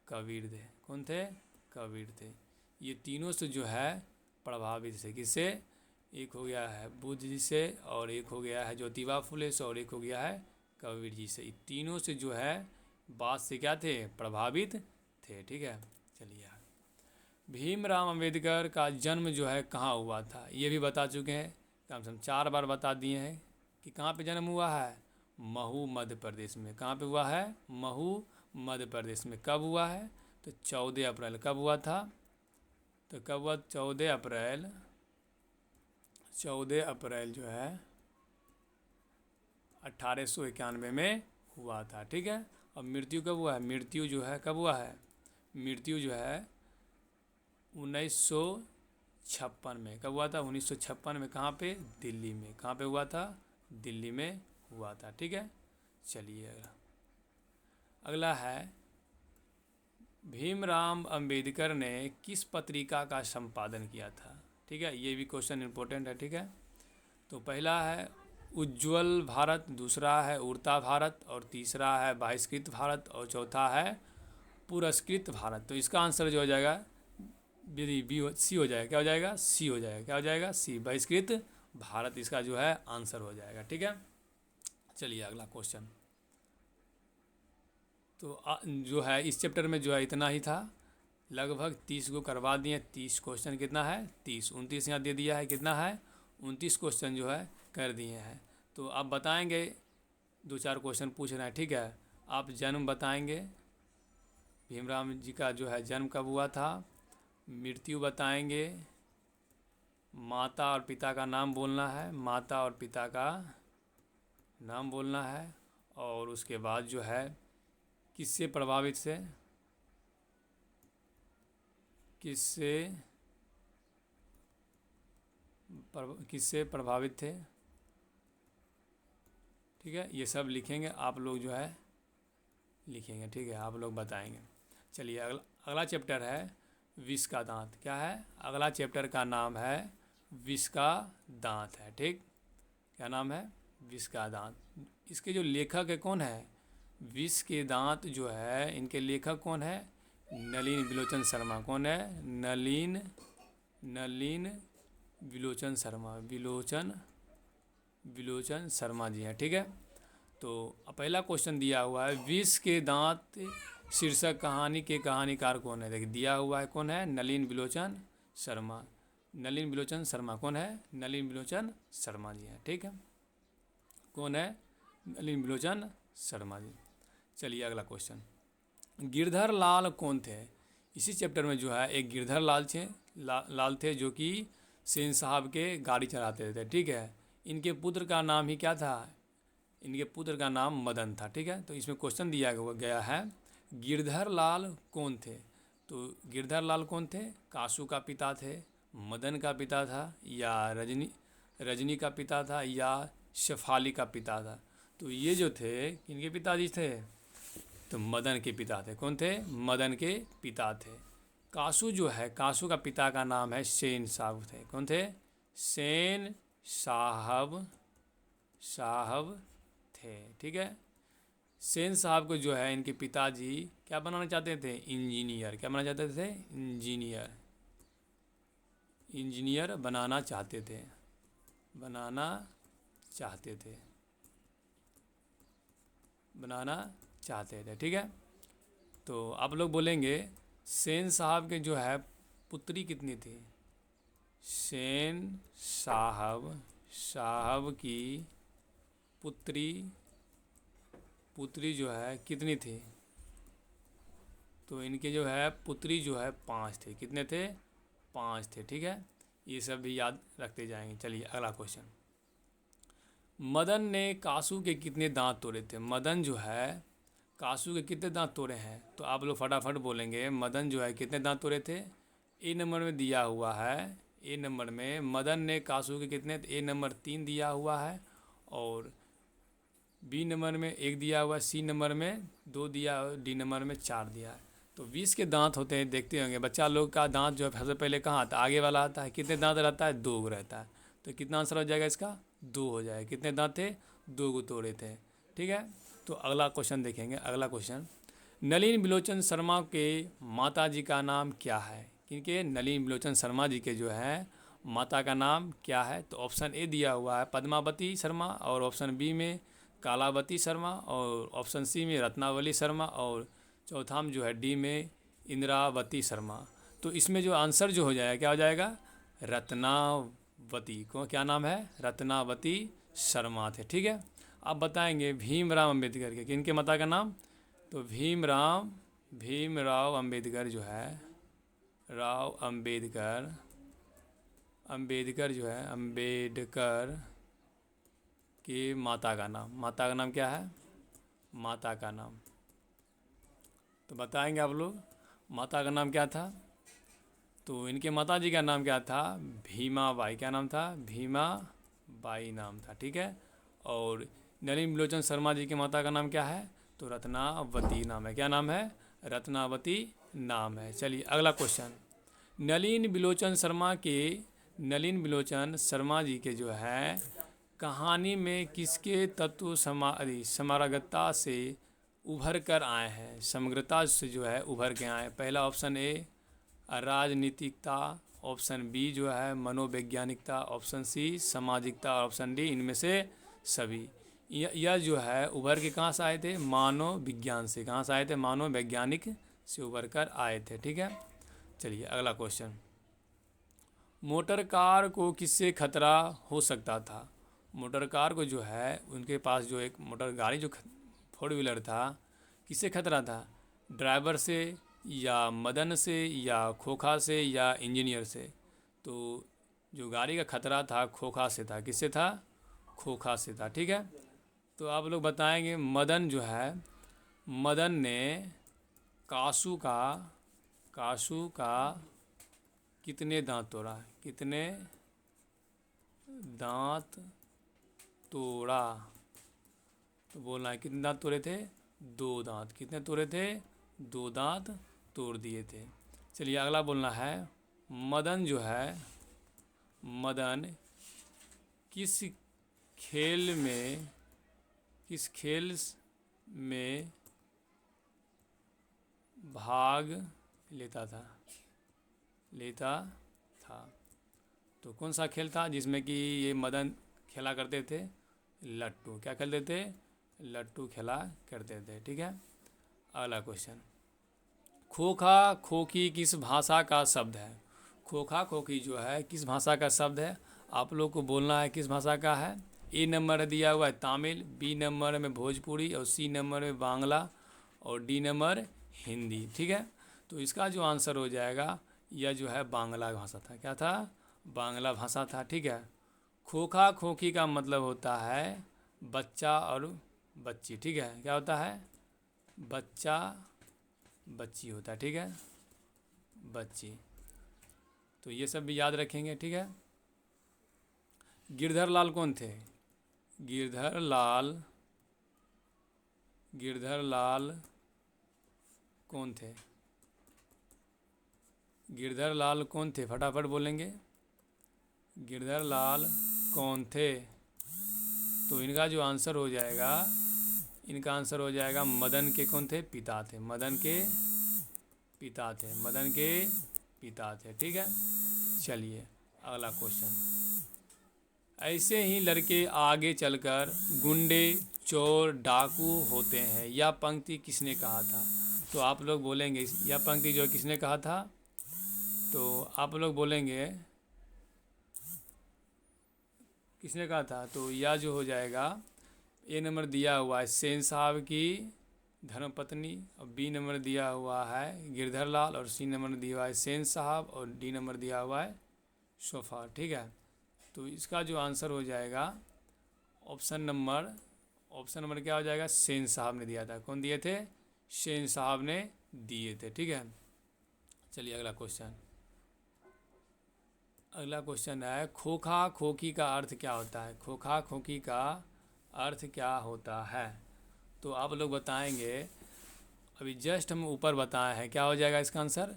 कबीर थे। कौन थे? कबीर थे। ये तीनों से जो है प्रभावित से। किससे? एक हो गया है बुद्ध जी से, और एक हो गया है ज्योतिबा फुले से, और एक हो गया है कबीर जी से। ये तीनों से जो है बात से क्या थे? प्रभावित थे। ठीक है, चलिए भीमराव अम्बेडकर का जन्म जो है कहाँ हुआ था? ये भी बता चुके हैं, कम से कम 4 बार बता दिए हैं कि कहाँ पे जन्म हुआ है? महू, मध्य प्रदेश में। कहाँ पे हुआ है? महू, मध्य प्रदेश में। कब हुआ है? तो 14 अप्रैल। कब हुआ था? तो कब हुआ? 14 अप्रैल जो है 1891 में हुआ था। ठीक है, और मृत्यु कब हुआ है? मृत्यु जो है कब हुआ है? मृत्यु जो है 1956 में। कब हुआ था? 1956 में। कहाँ पे? दिल्ली में। कहाँ पे हुआ था? दिल्ली में हुआ था। ठीक है, चलिए अगला है, भीमराव अम्बेडकर ने किस पत्रिका का संपादन किया था? ठीक है, ये भी क्वेश्चन इंपॉर्टेंट है। ठीक है, तो पहला है उज्ज्वल भारत, दूसरा है उड़ता भारत, और तीसरा है बहिष्कृत भारत, और चौथा है पुरस्कृत भारत। तो इसका आंसर जो हो जाएगा सी हो जाएगा। क्या हो जाएगा? सी हो जाएगा। क्या हो जाएगा? सी, बहिष्कृत भारत इसका जो है आंसर हो जाएगा। ठीक है, चलिए अगला क्वेश्चन। तो जो है इस चैप्टर में जो है इतना ही था, लगभग 30 को करवा दिए। 30 क्वेश्चन कितना है, 30, 29 यहाँ दे दिया है, कितना है 29 क्वेश्चन जो है कर दिए हैं। तो आप बताएंगे, 2-4 क्वेश्चन पूछ रहे हैं, ठीक है। आप जन्म बताएंगे, भीमराव जी का जो है जन्म कब हुआ था, मृत्यु बताएंगे, माता और पिता का नाम बोलना है, माता और पिता का नाम बोलना है, और उसके बाद जो है किससे प्रभावित से, किससे प्रभावित थे, ठीक है। ये सब लिखेंगे आप लोग, जो है लिखेंगे, ठीक है, आप लोग बताएंगे। चलिए अगला चैप्टर है विष का दांत। क्या है, अगला चैप्टर का नाम है विष का दांत है, ठीक। क्या नाम है, विष का दांत। इसके जो लेखक है कौन है, विष के दांत जो है इनके लेखक कौन है, नलिन विलोचन शर्मा। कौन है, नलिन विलोचन शर्मा, विलोचन शर्मा जी हैं, ठीक है। तो पहला क्वेश्चन दिया हुआ है, विष के दांत शीर्षक कहानी के कहानीकार कौन है। देखिए दिया हुआ है, कौन है, नलिन विलोचन शर्मा। नलिन विलोचन शर्मा कौन है, नलिन विलोचन शर्मा जी हैं, ठीक है। कौन है, नलिन विलोचन शर्मा जी। चलिए अगला क्वेश्चन, गिरधर लाल कौन थे। इसी चैप्टर में जो है एक गिरधर लाल थे जो कि सेन साहब के गाड़ी चलाते थे, ठीक है। इनके पुत्र का नाम ही क्या था, इनके पुत्र का नाम मदन था, ठीक है। तो इसमें क्वेश्चन दिया गया है, गिरधर लाल कौन थे। तो गिरधर लाल कौन थे, कासू का पिता थे, मदन का पिता था, या रजनी का पिता था, या शेफाली का पिता था। तो ये जो थे किनके पिताजी थे, तो मदन के पिता थे। कौन थे, मदन के पिता थे। कासू जो है, कासू का पिता का नाम है सेन साहब थे। कौन थे, सेन साहब थे, ठीक है। सेन साहब को जो है इनके पिताजी क्या बनाना चाहते थे, इंजीनियर। क्या बनाना चाहते थे, इंजीनियर बनाना चाहते थे, ठीक है। तो आप लोग बोलेंगे सेन साहब के जो है पुत्री कितनी थी, सेन साहब की पुत्री जो है कितनी थी। तो इनके जो है पुत्री जो है 5 थे। कितने थे, 5 थे, ठीक है। ये सब भी याद रखते जाएंगे। चलिए अगला क्वेश्चन, मदन ने कासू के कितने दांत तोड़े थे। मदन जो है कासू के कितने दांत तोड़े हैं, तो आप लोग फटाफट बोलेंगे मदन जो है कितने दांत तोड़े थे। ए नंबर में दिया हुआ है, ए नंबर में मदन ने कासू के कितने, ए नंबर 3 दिया हुआ है, और बी नंबर में 1 दिया हुआ है, सी नंबर में 2 दिया, डी नंबर में 4 दिया है। तो 20 के दांत होते हैं, देखते होंगे बच्चा लोग का दांत जो है सबसे पहले कहाँ आता है, आगे वाला आता है। कितने दांत रहता है, 2 रहता है। तो कितना आंसर हो जाएगा इसका, 2 हो जाएगा। कितने दांत थे, 2 को तोड़े थे, ठीक है। तो अगला क्वेश्चन देखेंगे। अगला क्वेश्चन, नलिन विलोचन शर्मा के माता जी का नाम क्या है। क्योंकि नलिन विलोचन शर्मा जी के जो है माता का नाम क्या है। तो ऑप्शन ए दिया हुआ है पद्मावती शर्मा, और ऑप्शन बी में कालावती शर्मा, और ऑप्शन सी में रत्नावली शर्मा, और चौथा में जो है डी में इंद्रावती शर्मा। तो इसमें जो आंसर जो हो जाएगा क्या हो जाएगा, रत्नावती। को क्या नाम है, रत्नावती शर्मा थे, ठीक है। आप बताएंगे भीमराव अम्बेडकर के, किनके माता का नाम, तो भीमराव अम्बेडकर जो है, अम्बेडकर जो है, अम्बेडकर की माता का नाम क्या है, माता का नाम। तो बताएंगे आप लोग माता का नाम क्या था। तो इनके माता जी का नाम क्या था, भीमाबाई। क्या नाम था, भीमाबाई नाम था, ठीक है। और नलिन विलोचन शर्मा जी की माता का नाम क्या है, तो रत्नावती नाम है। क्या नाम है, रत्नावती नाम है। चलिए अगला क्वेश्चन, नलिन विलोचन शर्मा जी के जो है कहानी में किसके तत्व समग्रता से उभर कर आए हैं, समग्रता से जो है उभर के आए। पहला ऑप्शन ए राजनीतिकता, ऑप्शन बी जो है मनोवैज्ञानिकता, ऑप्शन सी सामाजिकता, और ऑप्शन डी इनमें से सभी। यह जो है उभर के कहाँ से आए थे? मानव विज्ञान से। कहाँ से आए थे? मानव वैज्ञानिक से उभर कर आए थे। ठीक है, चलिए अगला क्वेश्चन। मोटर कार को किससे खतरा हो सकता था? मोटर कार को जो है उनके पास जो एक मोटर गाड़ी जो फोर व्हीलर था, किससे खतरा था? ड्राइवर से या मदन से या खोखा से या इंजीनियर से? तो जो गाड़ी का खतरा था खोखा से था। किससे था? खोखा से था। ठीक है, तो आप लोग बताएंगे मदन जो है, मदन ने कासू का कितने दांत तोड़ा? कितने दांत तोड़ा? तो बोलना है कितने दांत तोड़े थे? 2 दांत। कितने तोड़े थे? 2 दांत तोड़ दिए थे। चलिए अगला बोलना है मदन जो है, मदन किस खेल में भाग लेता था? तो कौन सा खेल था जिसमें कि ये मदन खेला करते थे? लट्टू। क्या खेलते थे? लट्टू खेला करते थे। ठीक है, अगला क्वेश्चन। खोखा खोखी किस भाषा का शब्द है? खोखा खोखी जो है किस भाषा का शब्द है? आप लोग को बोलना है किस भाषा का है। ए नंबर दिया हुआ है तमिल, बी नंबर में भोजपुरी और सी नंबर में बांग्ला और डी नंबर हिंदी। ठीक है, तो इसका जो आंसर हो जाएगा यह जो है बांग्ला भाषा था। क्या था? बांग्ला भाषा था। ठीक है, खोखा खोखी का मतलब होता है बच्चा और बच्ची। ठीक है, क्या होता है? बच्चा बच्ची होता है। ठीक है, बच्ची। तो ये सब भी याद रखेंगे। ठीक है, गिरधर लाल कौन थे? गिरधर लाल कौन थे? गिरधर लाल कौन थे? फटाफट बोलेंगे। गिरधर लाल कौन थे? तो इनका जो आंसर हो जाएगा, इनका आंसर हो जाएगा मदन के कौन थे? पिता थे। मदन के पिता थे। ठीक है, चलिए अगला क्वेश्चन। ऐसे ही लड़के आगे चलकर गुंडे, चोर, डाकू होते हैं, यह पंक्ति किसने कहा था? तो आप लोग बोलेंगे यह पंक्ति जो किसने कहा था? तो आप लोग बोलेंगे किसने कहा था? तो यह जो हो जाएगा, ए नंबर दिया हुआ है सेन साहब की धर्मपत्नी, और बी नंबर दिया हुआ है गिरधर लाल, और सी नंबर दिया हुआ है सेन साहब, और डी नंबर दिया हुआ है सोफा। ठीक है, तो इसका जो आंसर हो जाएगा ऑप्शन नंबर क्या हो जाएगा? सेन साहब ने दिया था। कौन दिए थे? सेन साहब ने दिए थे। ठीक है, चलिए अगला क्वेश्चन है खोखा खोखी का अर्थ क्या होता है? खोखा खोखी का अर्थ क्या होता है? तो आप लोग बताएंगे, अभी जस्ट हम ऊपर बताए हैं। क्या हो जाएगा इसका आंसर?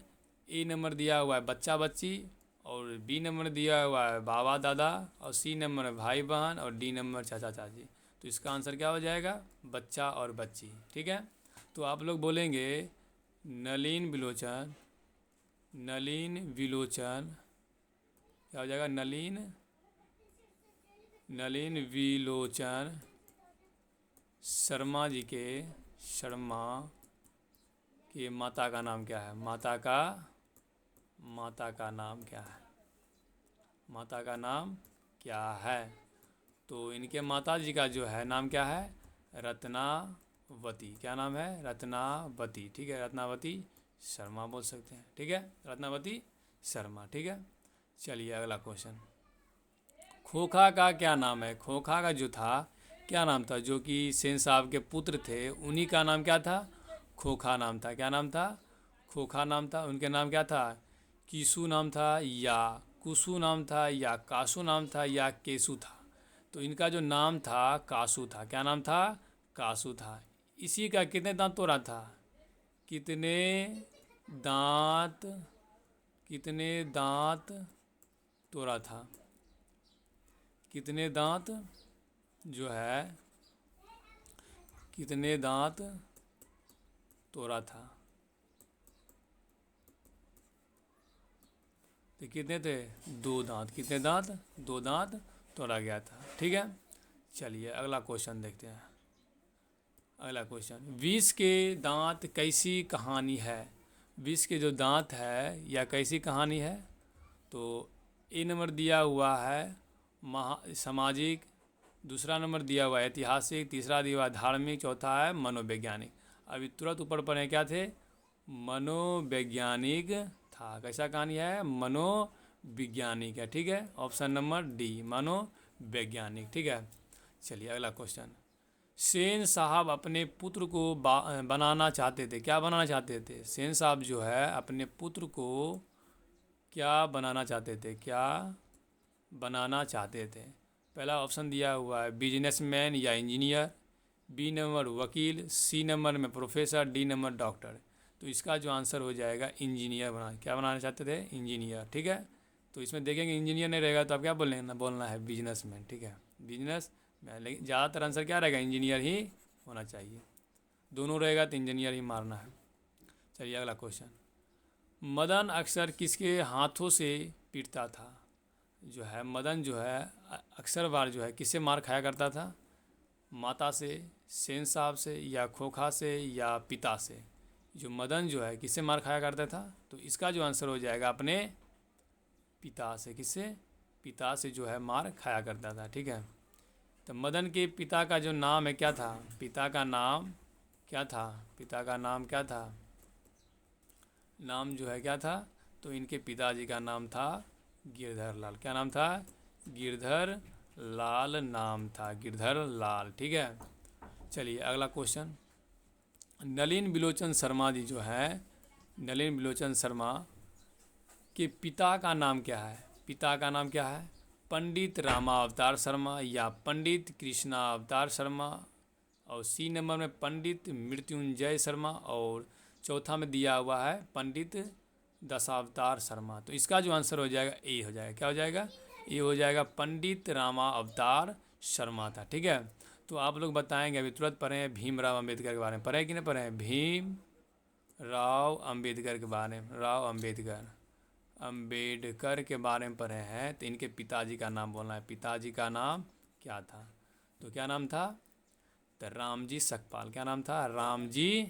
ए नंबर दिया हुआ है बच्चा बच्ची, और बी नंबर दिया हुआ है बाबा दादा, और सी नंबर है भाई बहन, और डी नंबर चाचा चाची। तो इसका आंसर क्या हो जाएगा? बच्चा और बच्ची। ठीक है, तो आप लोग बोलेंगे नलिन विलोचन क्या हो जाएगा? नलिन विलोचन शर्मा के माता का नाम क्या है? माता का नाम क्या है? माता का नाम क्या है? तो इनके माता जी का जो है नाम क्या है? रत्नावती। क्या नाम है? रत्नावती। ठीक है, रत्नावती शर्मा बोल सकते हैं। ठीक है, रत्नावती शर्मा। ठीक है, चलिए अगला क्वेश्चन। खोखा का क्या नाम है? खोखा का जो था क्या नाम था? जो कि सेन साहब के पुत्र थे, उन्हीं का नाम क्या था? खोखा नाम था। क्या नाम था? खोखा नाम था। उनके नाम क्या था? कीसू नाम था, या कुसु नाम था, या कासू नाम था, या केसु था? तो इनका जो नाम था कासू था। क्या नाम था? कासू था। इसी का कितने दांत तोड़ा था? कितने दांत तोड़ा था? कितने दांत जो है, कितने दांत तोड़ा था? तो कितने थे? 2 दांत। कितने दांत? 2 दांत तोड़ा गया था। ठीक है, चलिए अगला क्वेश्चन देखते हैं। अगला क्वेश्चन, विष के दांत कैसी कहानी है। विष के जो दांत है या कैसी कहानी है। तो ए नंबर दिया हुआ है सामाजिक, दूसरा नंबर दिया हुआ है ऐतिहासिक, तीसरा दिया हुआ है धार्मिक, चौथा है मनोवैज्ञानिक। अभी तुरंत ऊपर पढ़े क्या थे, मनोवैज्ञानिक था। कैसा कहानी है, मनोवैज्ञानिक है। ठीक है, ऑप्शन नंबर डी मनोवैज्ञानिक। ठीक है, चलिए अगला क्वेश्चन, सेन साहब अपने पुत्र को बनाना चाहते थे। क्या बनाना चाहते थे, सेन साहब जो है अपने पुत्र को क्या बनाना चाहते थे, क्या बनाना चाहते थे। पहला ऑप्शन दिया हुआ है बिजनेसमैन या इंजीनियर, बी नंबर वकील, सी नंबर में प्रोफेसर, डी नंबर डॉक्टर। तो इसका जो आंसर हो जाएगा इंजीनियर क्या बनाना चाहते थे, इंजीनियर। ठीक है, तो इसमें देखेंगे इंजीनियर नहीं रहेगा तो आप क्या बोलना है बिजनेसमैन। ठीक है, बिजनेस में, लेकिन ज़्यादातर आंसर क्या रहेगा, इंजीनियर ही होना चाहिए। दोनों रहेगा तो इंजीनियर ही मारना है। चलिए अगला क्वेश्चन, मदन अक्सर किसके हाथों से पीटता था। जो है मदन जो है अक्सर बार जो है किससे मार खाया करता था, माता से, सेन साहब से, या खोखा से, या पिता से। जो मदन जो है किससे मार खाया करता था, तो इसका जो आंसर हो जाएगा अपने पिता से। किससे, पिता से जो है मार खाया करता था। ठीक है, तो मदन के पिता का जो नाम है क्या था, पिता का नाम क्या था, पिता का नाम क्या था, नाम जो है क्या था। तो इनके पिताजी का नाम था गिरधर लाल। क्या नाम था, गिरधर लाल नाम था, गिरधर लाल। ठीक है, चलिए अगला क्वेश्चन, नलिन बिलोचन शर्मा जी जो है, नलिन बिलोचन शर्मा के पिता का नाम क्या है। पिता का नाम क्या है, पंडित रामावतार शर्मा या पंडित कृष्णा अवतार शर्मा, और सी नंबर में पंडित मृत्युंजय शर्मा, और चौथा में दिया हुआ है पंडित दशावतार शर्मा। तो इसका जो आंसर हो जाएगा ए हो जाएगा। क्या हो जाएगा, ए हो जाएगा, पंडित रामा अवतार शर्मा था। ठीक है, तो आप लोग बताएंगे, अभी तुरंत पढ़े हैं भीमराव अम्बेडकर के बारे में, पढ़े कि नहीं पढ़े हैं, भीम राव अम्बेडकर के बारे में, राव अम्बेडकर के बारे में पढ़े हैं। तो इनके पिताजी का नाम बोलना है, पिताजी का नाम क्या था। तो क्या नाम था, तो रामजी सकपाल। क्या नाम था, रामजी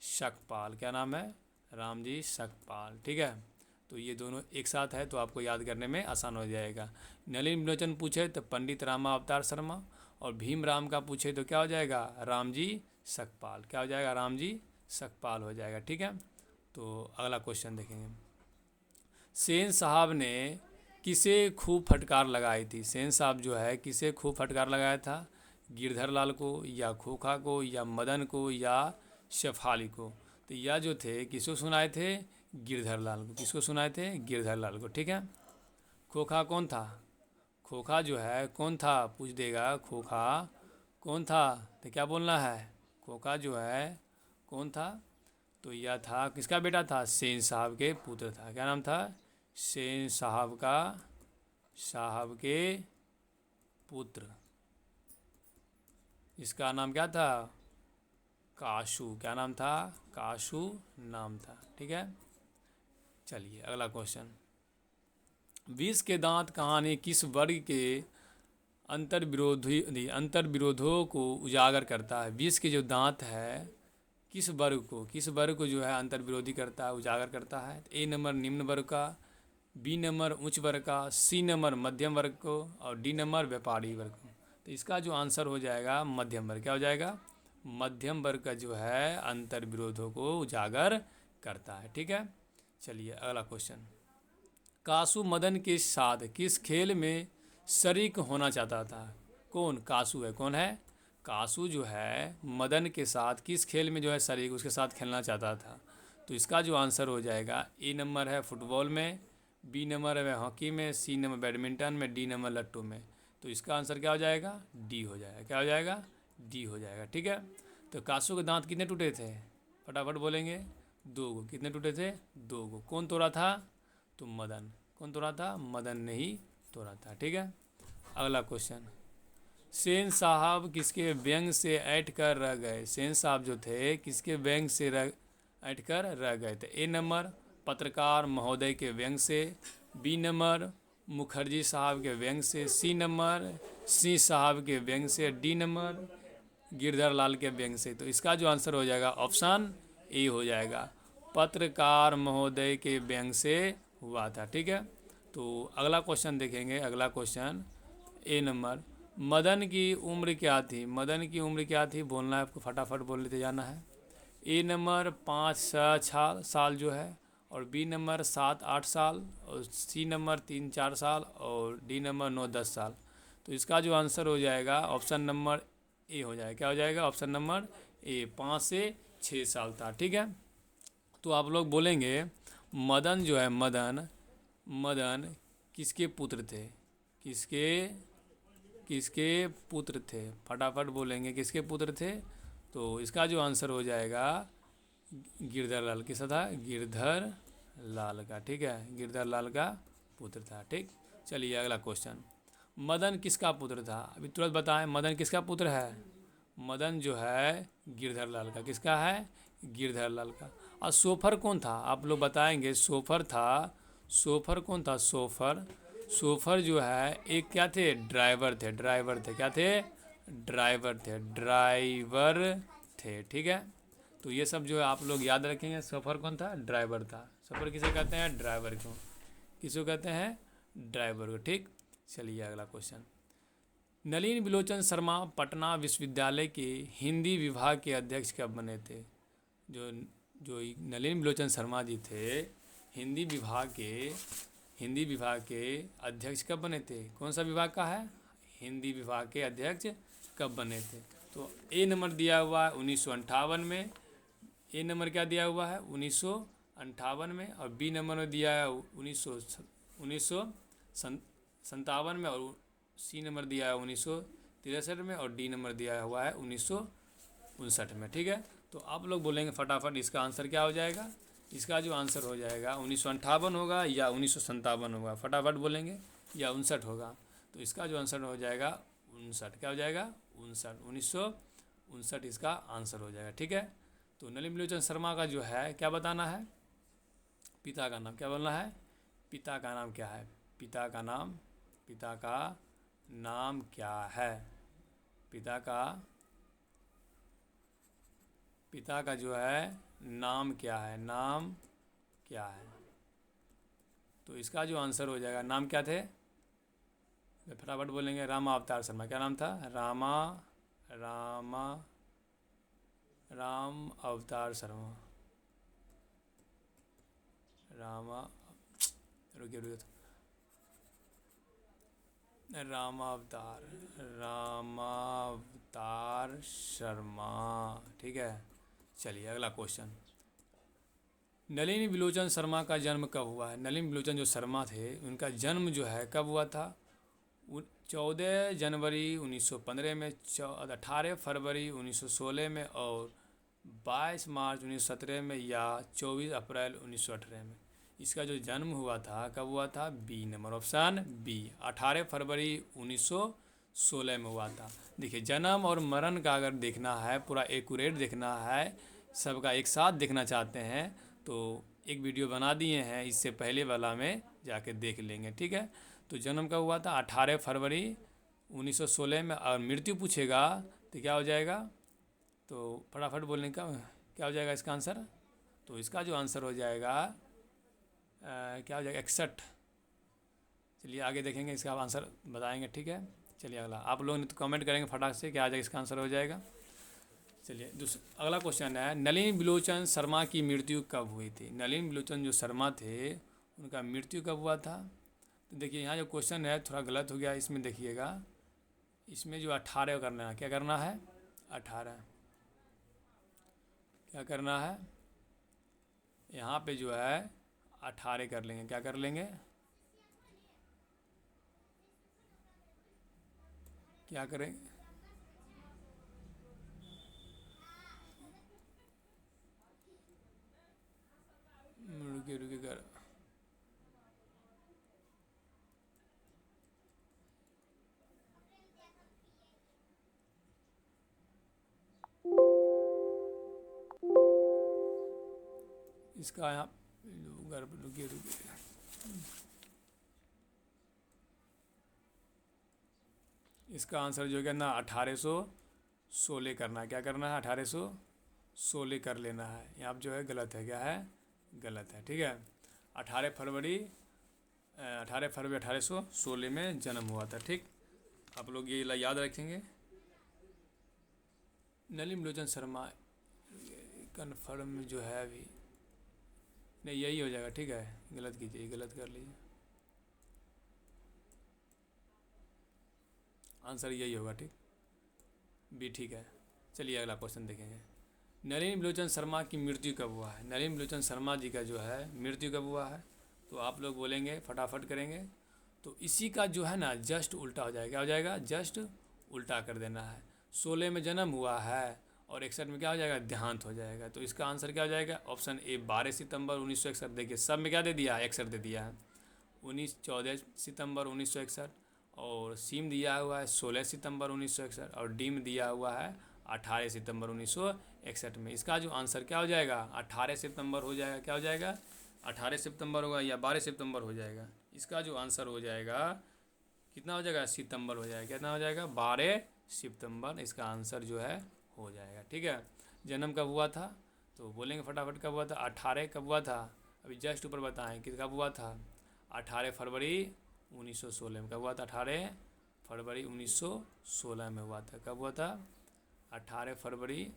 सकपाल। क्या नाम है, रामजी सकपाल। ठीक है, तो ये दोनों एक साथ है तो आपको याद करने में आसान हो जाएगा। नलिन बिलोचन पूछे तो पंडित रामा अवतार शर्मा, और भीम राम का पूछे तो क्या हो जाएगा, रामजी सकपाल। क्या हो जाएगा, रामजी सकपाल हो जाएगा। ठीक है, तो अगला क्वेश्चन देखेंगे, सेन साहब ने किसे खूब फटकार लगाई थी। सेन साहब जो है किसे खूब फटकार लगाया था, गिरधर लाल को, या खोखा को, या मदन को, या शेफाली को। तो यह जो थे किसको सुनाए थे, गिरधर लाल को। किसको सुनाए थे, गिरधर लाल को। ठीक है, खोखा कौन था, खोखा जो है कौन था, पूछ देगा खोखा कौन था, तो क्या बोलना है, खोखा जो है कौन था। तो यह था किसका बेटा था, सेन साहब के पुत्र था। क्या नाम था, सेन साहब के पुत्र। इसका नाम क्या था, काशू। क्या नाम था, काशू नाम था। ठीक है, चलिए अगला क्वेश्चन, विष के दांत कहानी किस वर्ग के अंतर विरोधों को उजागर करता है। विष के जो दांत है किस वर्ग को जो है अंतर विरोधी करता है, उजागर करता है। ए नंबर निम्न वर्ग का, बी नंबर उच्च वर्ग का, सी नंबर मध्यम वर्ग को, और डी नंबर व्यापारी वर्ग को। तो इसका जो आंसर हो जाएगा मध्यम वर्ग। क्या हो जाएगा, मध्यम वर्ग का जो है अंतर विरोधों को उजागर करता है। ठीक है, चलिए अगला क्वेश्चन, कासू मदन के साथ किस खेल में शरीक होना चाहता था। कौन कासू है, कौन है, कासू जो है मदन के साथ किस खेल में जो है शरीक उसके साथ खेलना चाहता था। तो इसका जो आंसर हो जाएगा ए नंबर है फुटबॉल में, बी नंबर है हॉकी में, सी नंबर बैडमिंटन में, डी नंबर लट्टू में। तो इसका आंसर क्या हो जाएगा, डी हो जाएगा। क्या हो जाएगा, डी हो जाएगा। ठीक है, तो कासू के दांत कितने टूटे थे, फटाफट बोलेंगे, 2 गो। कितने टूटे थे, 2 गो। कौन तोड़ा था, तो मदन। कौन तोड़ा था, मदन ने ही तोड़ा था। ठीक है, अगला क्वेश्चन, सेन साहब किसके व्यंग से ऐंठ कर रह गए। सेन साहब जो थे किसके व्यंग से ऐंठ कर रह गए थे। ए नंबर पत्रकार महोदय के व्यंग से, बी नंबर मुखर्जी साहब के व्यंग से सी नंबर, सिंह साहब के व्यंग से डी नंबर, गिरधर लाल के व्यंग से। तो इसका जो आंसर हो जाएगा ऑप्शन ए हो जाएगा, पत्रकार महोदय के व्यंग से हुआ था। ठीक है, तो अगला क्वेश्चन देखेंगे। अगला क्वेश्चन ए नंबर, मदन की उम्र क्या थी? मदन की उम्र क्या थी बोलना है आपको, फटाफट बोल लेते जाना है। ए नंबर 5-6 साल जो है, और बी नंबर 7-8 साल, और सी नंबर 3-4 साल, और डी नंबर 9-10 साल। तो इसका जो आंसर हो जाएगा ऑप्शन नंबर ए हो जाएगा। क्या हो जाएगा? ऑप्शन नंबर ए, 5 से 6 साल था। ठीक है, तो आप लोग बोलेंगे मदन जो है, मदन मदन किसके पुत्र थे? किसके किसके पुत्र थे? फटाफट बोलेंगे किसके पुत्र थे। तो इसका जो आंसर हो जाएगा गिरधर लाल। किसका था? गिरधर लाल का। ठीक है, गिरधर लाल का पुत्र था। ठीक, चलिए अगला क्वेश्चन, मदन किसका पुत्र था? अभी तुरंत बताएं, मदन किसका पुत्र है? मदन जो है गिरधर लाल का। किसका है? गिरधर लाल का। और सोफर कौन था? आप लोग बताएंगे। सोफर था, सोफर कौन था? सोफर, सोफर जो है एक क्या थे? ड्राइवर थे। ड्राइवर थे, क्या थे? ड्राइवर थे, ड्राइवर थे। ठीक है, तो ये सब जो है आप लोग याद रखेंगे। सोफर कौन था? ड्राइवर था। सोफर किसे कहते हैं? ड्राइवर को। किसको कहते हैं? ड्राइवर को। ठीक, चलिए अगला क्वेश्चन, नलिन बिलोचन शर्मा पटना विश्वविद्यालय के हिंदी विभाग के अध्यक्ष कब बने थे? जो जो नलिन बिलोचन शर्मा जी थे, हिंदी विभाग के हिंदी विभाग के अध्यक्ष कब बने थे? कौन सा विभाग का है? हिंदी विभाग के अध्यक्ष कब बने थे? तो ए नंबर दिया हुआ है 1958 में। ए नंबर क्या दिया हुआ है? 1958 में। और बी नंबर में दिया है 1957 में, और सी नंबर दिया है 1963 में, और डी नंबर दिया हुआ है 1959 में। ठीक है, तो आप लोग बोलेंगे फटाफट इसका आंसर क्या हो जाएगा? इसका जो आंसर हो जाएगा 1958 होगा या 1957 होगा? फटाफट बोलेंगे, या 59 होगा? तो इसका जो आंसर हो जाएगा 59। क्या हो जाएगा? 59, 1959 इसका आंसर हो जाएगा। ठीक है, तो नलिन बिलोचन शर्मा का जो है क्या बताना है? पिता का नाम क्या बोलना है? पिता का नाम क्या है? पिता का नाम, पिता का नाम क्या है? पिता का जो है नाम क्या है? नाम क्या है? तो इसका जो आंसर हो जाएगा, नाम क्या थे? फटाफट बोलेंगे, रामा अवतार शर्मा। क्या नाम था? राम अवतार शर्मा। रुकिए रामावतार शर्मा। ठीक है, चलिए अगला क्वेश्चन, नलिन बिलोचन शर्मा का जन्म कब हुआ है? नलिन बिलोचन जो शर्मा थे उनका जन्म जो है कब हुआ था? 14 जनवरी 1915 में, 18 फरवरी 1916 में, और 22 मार्च 1917 में, या 24 अप्रैल 1918 में। इसका जो जन्म हुआ था कब हुआ था? बी नंबर, ऑप्शन बी, 18 फरवरी 1916 में हुआ था। देखिए, जन्म और मरण का अगर देखना है, पूरा एक्यूरेट देखना है, सबका एक साथ देखना चाहते हैं, तो एक वीडियो बना दिए हैं, इससे पहले वाला में जाके देख लेंगे। ठीक है, तो जन्म कब हुआ था? 18 फरवरी 1916 में। और मृत्यु पूछेगा तो क्या हो जाएगा? तो फटाफट बोलने का क्या हो जाएगा इसका आंसर? तो इसका जो आंसर हो जाएगा क्या हो जाएगा? 61। चलिए आगे देखेंगे, इसका आंसर बताएंगे। ठीक है, चलिए अगला, आप लोग तो कमेंट करेंगे फटाक से क्या आ जाएगा, इसका आंसर हो जाएगा। चलिए अगला क्वेश्चन है, नलिन बिलोचन शर्मा की मृत्यु कब हुई थी? नलिन बिलोचन जो शर्मा थे उनका मृत्यु कब हुआ था? तो देखिए, यहाँ जो क्वेश्चन है थोड़ा गलत हो गया। इसमें देखिएगा, इसमें जो 18 करना है, क्या करना है? 18 क्या करना है? यहाँ पे जो है 18 कर लेंगे। क्या कर लेंगे? क्या करेंगे? रुकिए कर, इसका यहाँ रुकिए इसका आंसर जो है ना 1816 करना है। क्या करना है? 1816 कर लेना है। यहाँ पर जो है गलत है। क्या है? गलत है। ठीक है। 18 फरवरी 1816 में जन्म हुआ था। ठीक, आप लोग ये याद रखेंगे। नलिनी लोचन शर्मा कन्फर्म जो है अभी नहीं, यही हो जाएगा। ठीक है, गलत कीजिए, गलत कर लीजिए, आंसर यही होगा। ठीक, बी ठीक है। चलिए अगला क्वेश्चन देखेंगे। नलिनी लोचन शर्मा की मृत्यु कब हुआ है? नलिनी लोचन शर्मा जी का जो है मृत्यु कब हुआ है? तो आप लोग बोलेंगे, फटाफट करेंगे। तो इसी का जो है ना जस्ट उल्टा हो जाएगा। क्या हो जाएगा? जस्ट उल्टा कर देना है। 16 में जन्म हुआ है और 61 में क्या हो जाएगा? देहांत हो जाएगा। तो इसका आंसर क्या हो जाएगा? ऑप्शन ए 12 सितंबर 1961। देखिए सब में क्या दे दिया है? 61 दे दिया है। 14 सितंबर 1961 और सी में दिया हुआ है 16 सितंबर 1961 और डी में दिया हुआ है 18 सितंबर 1961 में। इसका जो आंसर क्या हो जाएगा? 18 सितंबर हो जाएगा। क्या हो जाएगा? 18 सितंबर होगा या 12 सितंबर हो जाएगा? इसका जो आंसर हो जाएगा कितना हो जाएगा? सितंबर हो जाएगा। कितना हो जाएगा? 12 सितंबर इसका आंसर जो है हो जाएगा। ठीक है। जन्म कब हुआ था? तो बोलेंगे फटाफट कब हुआ था? 18 कब हुआ था? अभी जस्ट ऊपर बताएं कि कब हुआ था? 18 फरवरी 1916 में। कब हुआ था? 18 फरवरी 1916 में हुआ था। कब हुआ था? 18 फरवरी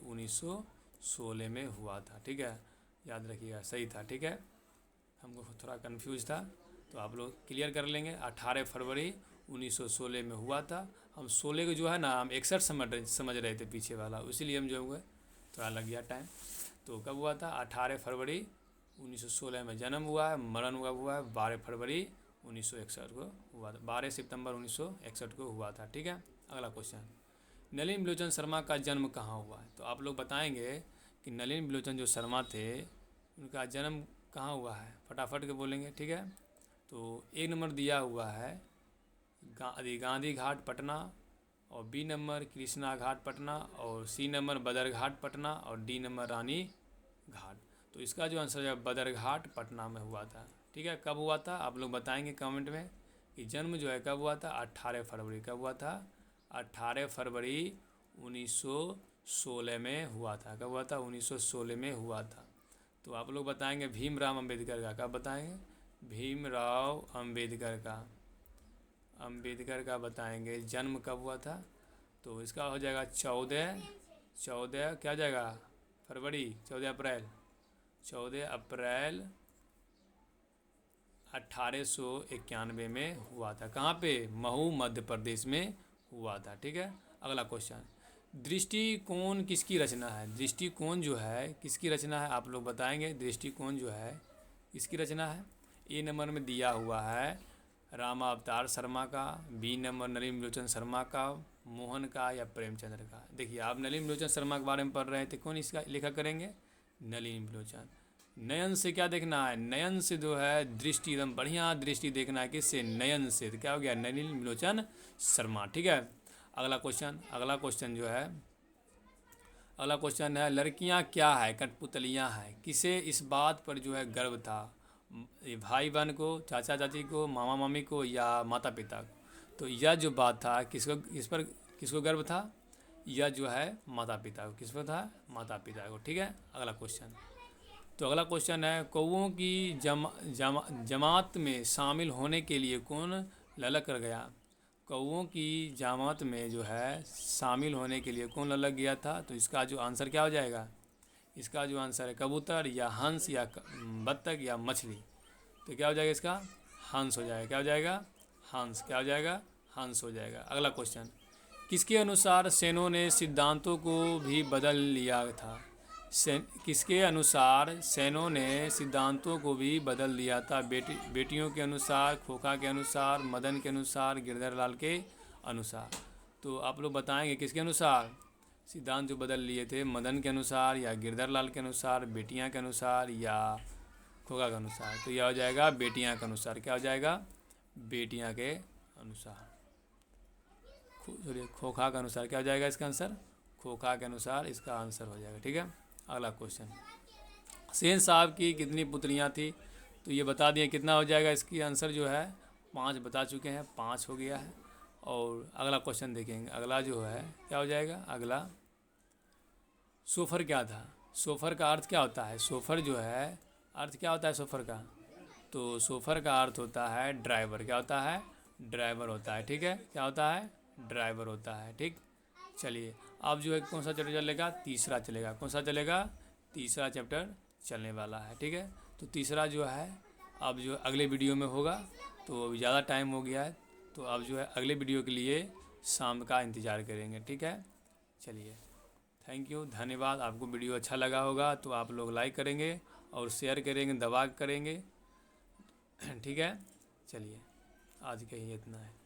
1916 में हुआ था। ठीक है, याद रखिएगा, सही था। ठीक है, हमको थोड़ा कंफ्यूज था तो आप लोग क्लियर कर लेंगे। 18 फरवरी 1916 में हुआ था। हम 16 को जो है ना हम 61 समझ रहे थे पीछे वाला, इसीलिए हम जो है थोड़ा लग गया टाइम। तो कब हुआ था? 18 फरवरी 1916 में जन्म हुआ है। मरण हुआ है 12 फरवरी 1961 को हुआ था। 12 सितंबर 1961 को हुआ था। ठीक है। अगला क्वेश्चन, नलिनी लोचन शर्मा का जन्म कहाँ हुआ है? तो आप लोग बताएंगे कि नलिनी लोचन जो शर्मा थे उनका जन्म कहाँ हुआ है? फटाफट के बोलेंगे। ठीक है। तो एक नंबर दिया हुआ है गांधी घाट पटना और बी नंबर कृष्णा घाट पटना और सी नंबर बदरघाट पटना और डी नंबर रानी घाट। तो इसका जो आंसर है बदरघाट पटना में हुआ था। ठीक है। कब हुआ था? आप लोग बताएंगे कमेंट में कि जन्म जो है कब हुआ था? 18 फरवरी। कब हुआ था? 18 फरवरी 1916 में हुआ था। कब हुआ था? 1916 में हुआ था। तो आप लोग बताएंगे भीमराव अंबेडकर का। कब बताएंगे? भीमराव अंबेडकर का बताएंगे जन्म कब हुआ था? तो इसका हो जाएगा 14 क्या हो जाएगा? फरवरी 14 अप्रैल 1891 में हुआ था। कहाँ पे? महू मध्य प्रदेश में हुआ था। ठीक है। अगला क्वेश्चन, दृष्टिकोण किसकी रचना है? दृष्टिकोण जो है किसकी रचना है? आप लोग बताएंगे दृष्टिकोण जो है किसकी रचना है? ए नंबर में दिया हुआ है रामा अवतार शर्मा का, बी नंबर नलिनी लोचन शर्मा का, मोहन का या प्रेमचंद्र का। देखिए आप नलिनी लोचन शर्मा के बारे में पढ़ रहे थे, कौन इसका लेखक करेंगे? नलिनी लोचन। नयन से क्या देखना है? नयन से जो है दृष्टि, एकदम बढ़िया दृष्टि देखना है। किससे? नयन से। तो क्या हो गया? नलिनी लोचन शर्मा। ठीक है। अगला क्वेश्चन जो है अगला क्वेश्चन है लड़कियां क्या है? कठपुतलियां हैं। किसे इस बात पर जो है गर्व था? भाई बहन को, चाचा चाची को, मामा मामी को या माता पिता को? तो यह जो बात था किसको गर्व था? यह जो है माता पिता को। किसको था? माता पिता को। ठीक है। अगला क्वेश्चन, तो अगला क्वेश्चन है कौओं की जमात में शामिल होने के लिए कौन ललक कर गया? कौओं की जमात में जो है शामिल होने के लिए कौन ललक गया था? तो इसका जो आंसर क्या हो जाएगा? इसका जो आंसर है कबूतर या हंस या बत्तख या मछली। तो क्या हो जाएगा? इसका हंस हो जाएगा। क्या हो जाएगा? हंस। क्या हो जाएगा? हंस हो जाएगा। अगला क्वेश्चन, किसके अनुसार सेनों ने सिद्धांतों को भी बदल लिया था? किसके अनुसार सेनों ने सिद्धांतों को भी बदल दिया था? बेटियों के अनुसार, खोखा के अनुसार, मदन के अनुसार, गिरधर लाल के अनुसार। तो आप लोग बताएंगे किसके अनुसार सिद्धांत जो बदल लिए थे? मदन के अनुसार या गिरधर लाल के अनुसार, बेटियां के अनुसार या खोखा के अनुसार? तो यह हो जाएगा बेटियां के अनुसार। क्या हो जाएगा? बेटियां के अनुसार। खोखा के अनुसार। क्या हो जाएगा इसका आंसर? खोखा के अनुसार इसका आंसर हो जाएगा। ठीक है। अगला क्वेश्चन, सेन साहब की कितनी पुत्रियां थी? तो ये बता दिए कितना हो जाएगा इसकी आंसर जो है 5 बता चुके हैं, 5 हो गया है। और अगला क्वेश्चन देखेंगे। अगला जो है क्या हो जाएगा, अगला सोफ़र क्या था। सोफ़र का अर्थ क्या होता है, सोफ़र जो है अर्थ क्या होता है सोफ़र का, तो सोफ़र का अर्थ होता है ड्राइवर। क्या होता है, ड्राइवर होता है। ठीक है, क्या होता है, ड्राइवर होता है। ठीक, चलिए अब जो है कौन सा चैप्टर चलेगा, तीसरा चलेगा। कौन सा चलेगा, तीसरा चैप्टर चलने वाला है। ठीक है, तो तीसरा जो है अब जो अगले वीडियो में होगा, तो अभी ज़्यादा टाइम हो गया है, तो अब जो है अगले वीडियो के लिए शाम का इंतज़ार करेंगे। ठीक है, चलिए थैंक यू, धन्यवाद। आपको वीडियो अच्छा लगा होगा तो आप लोग लाइक करेंगे और शेयर करेंगे, दबा करेंगे। ठीक है, चलिए आज के ही इतना है।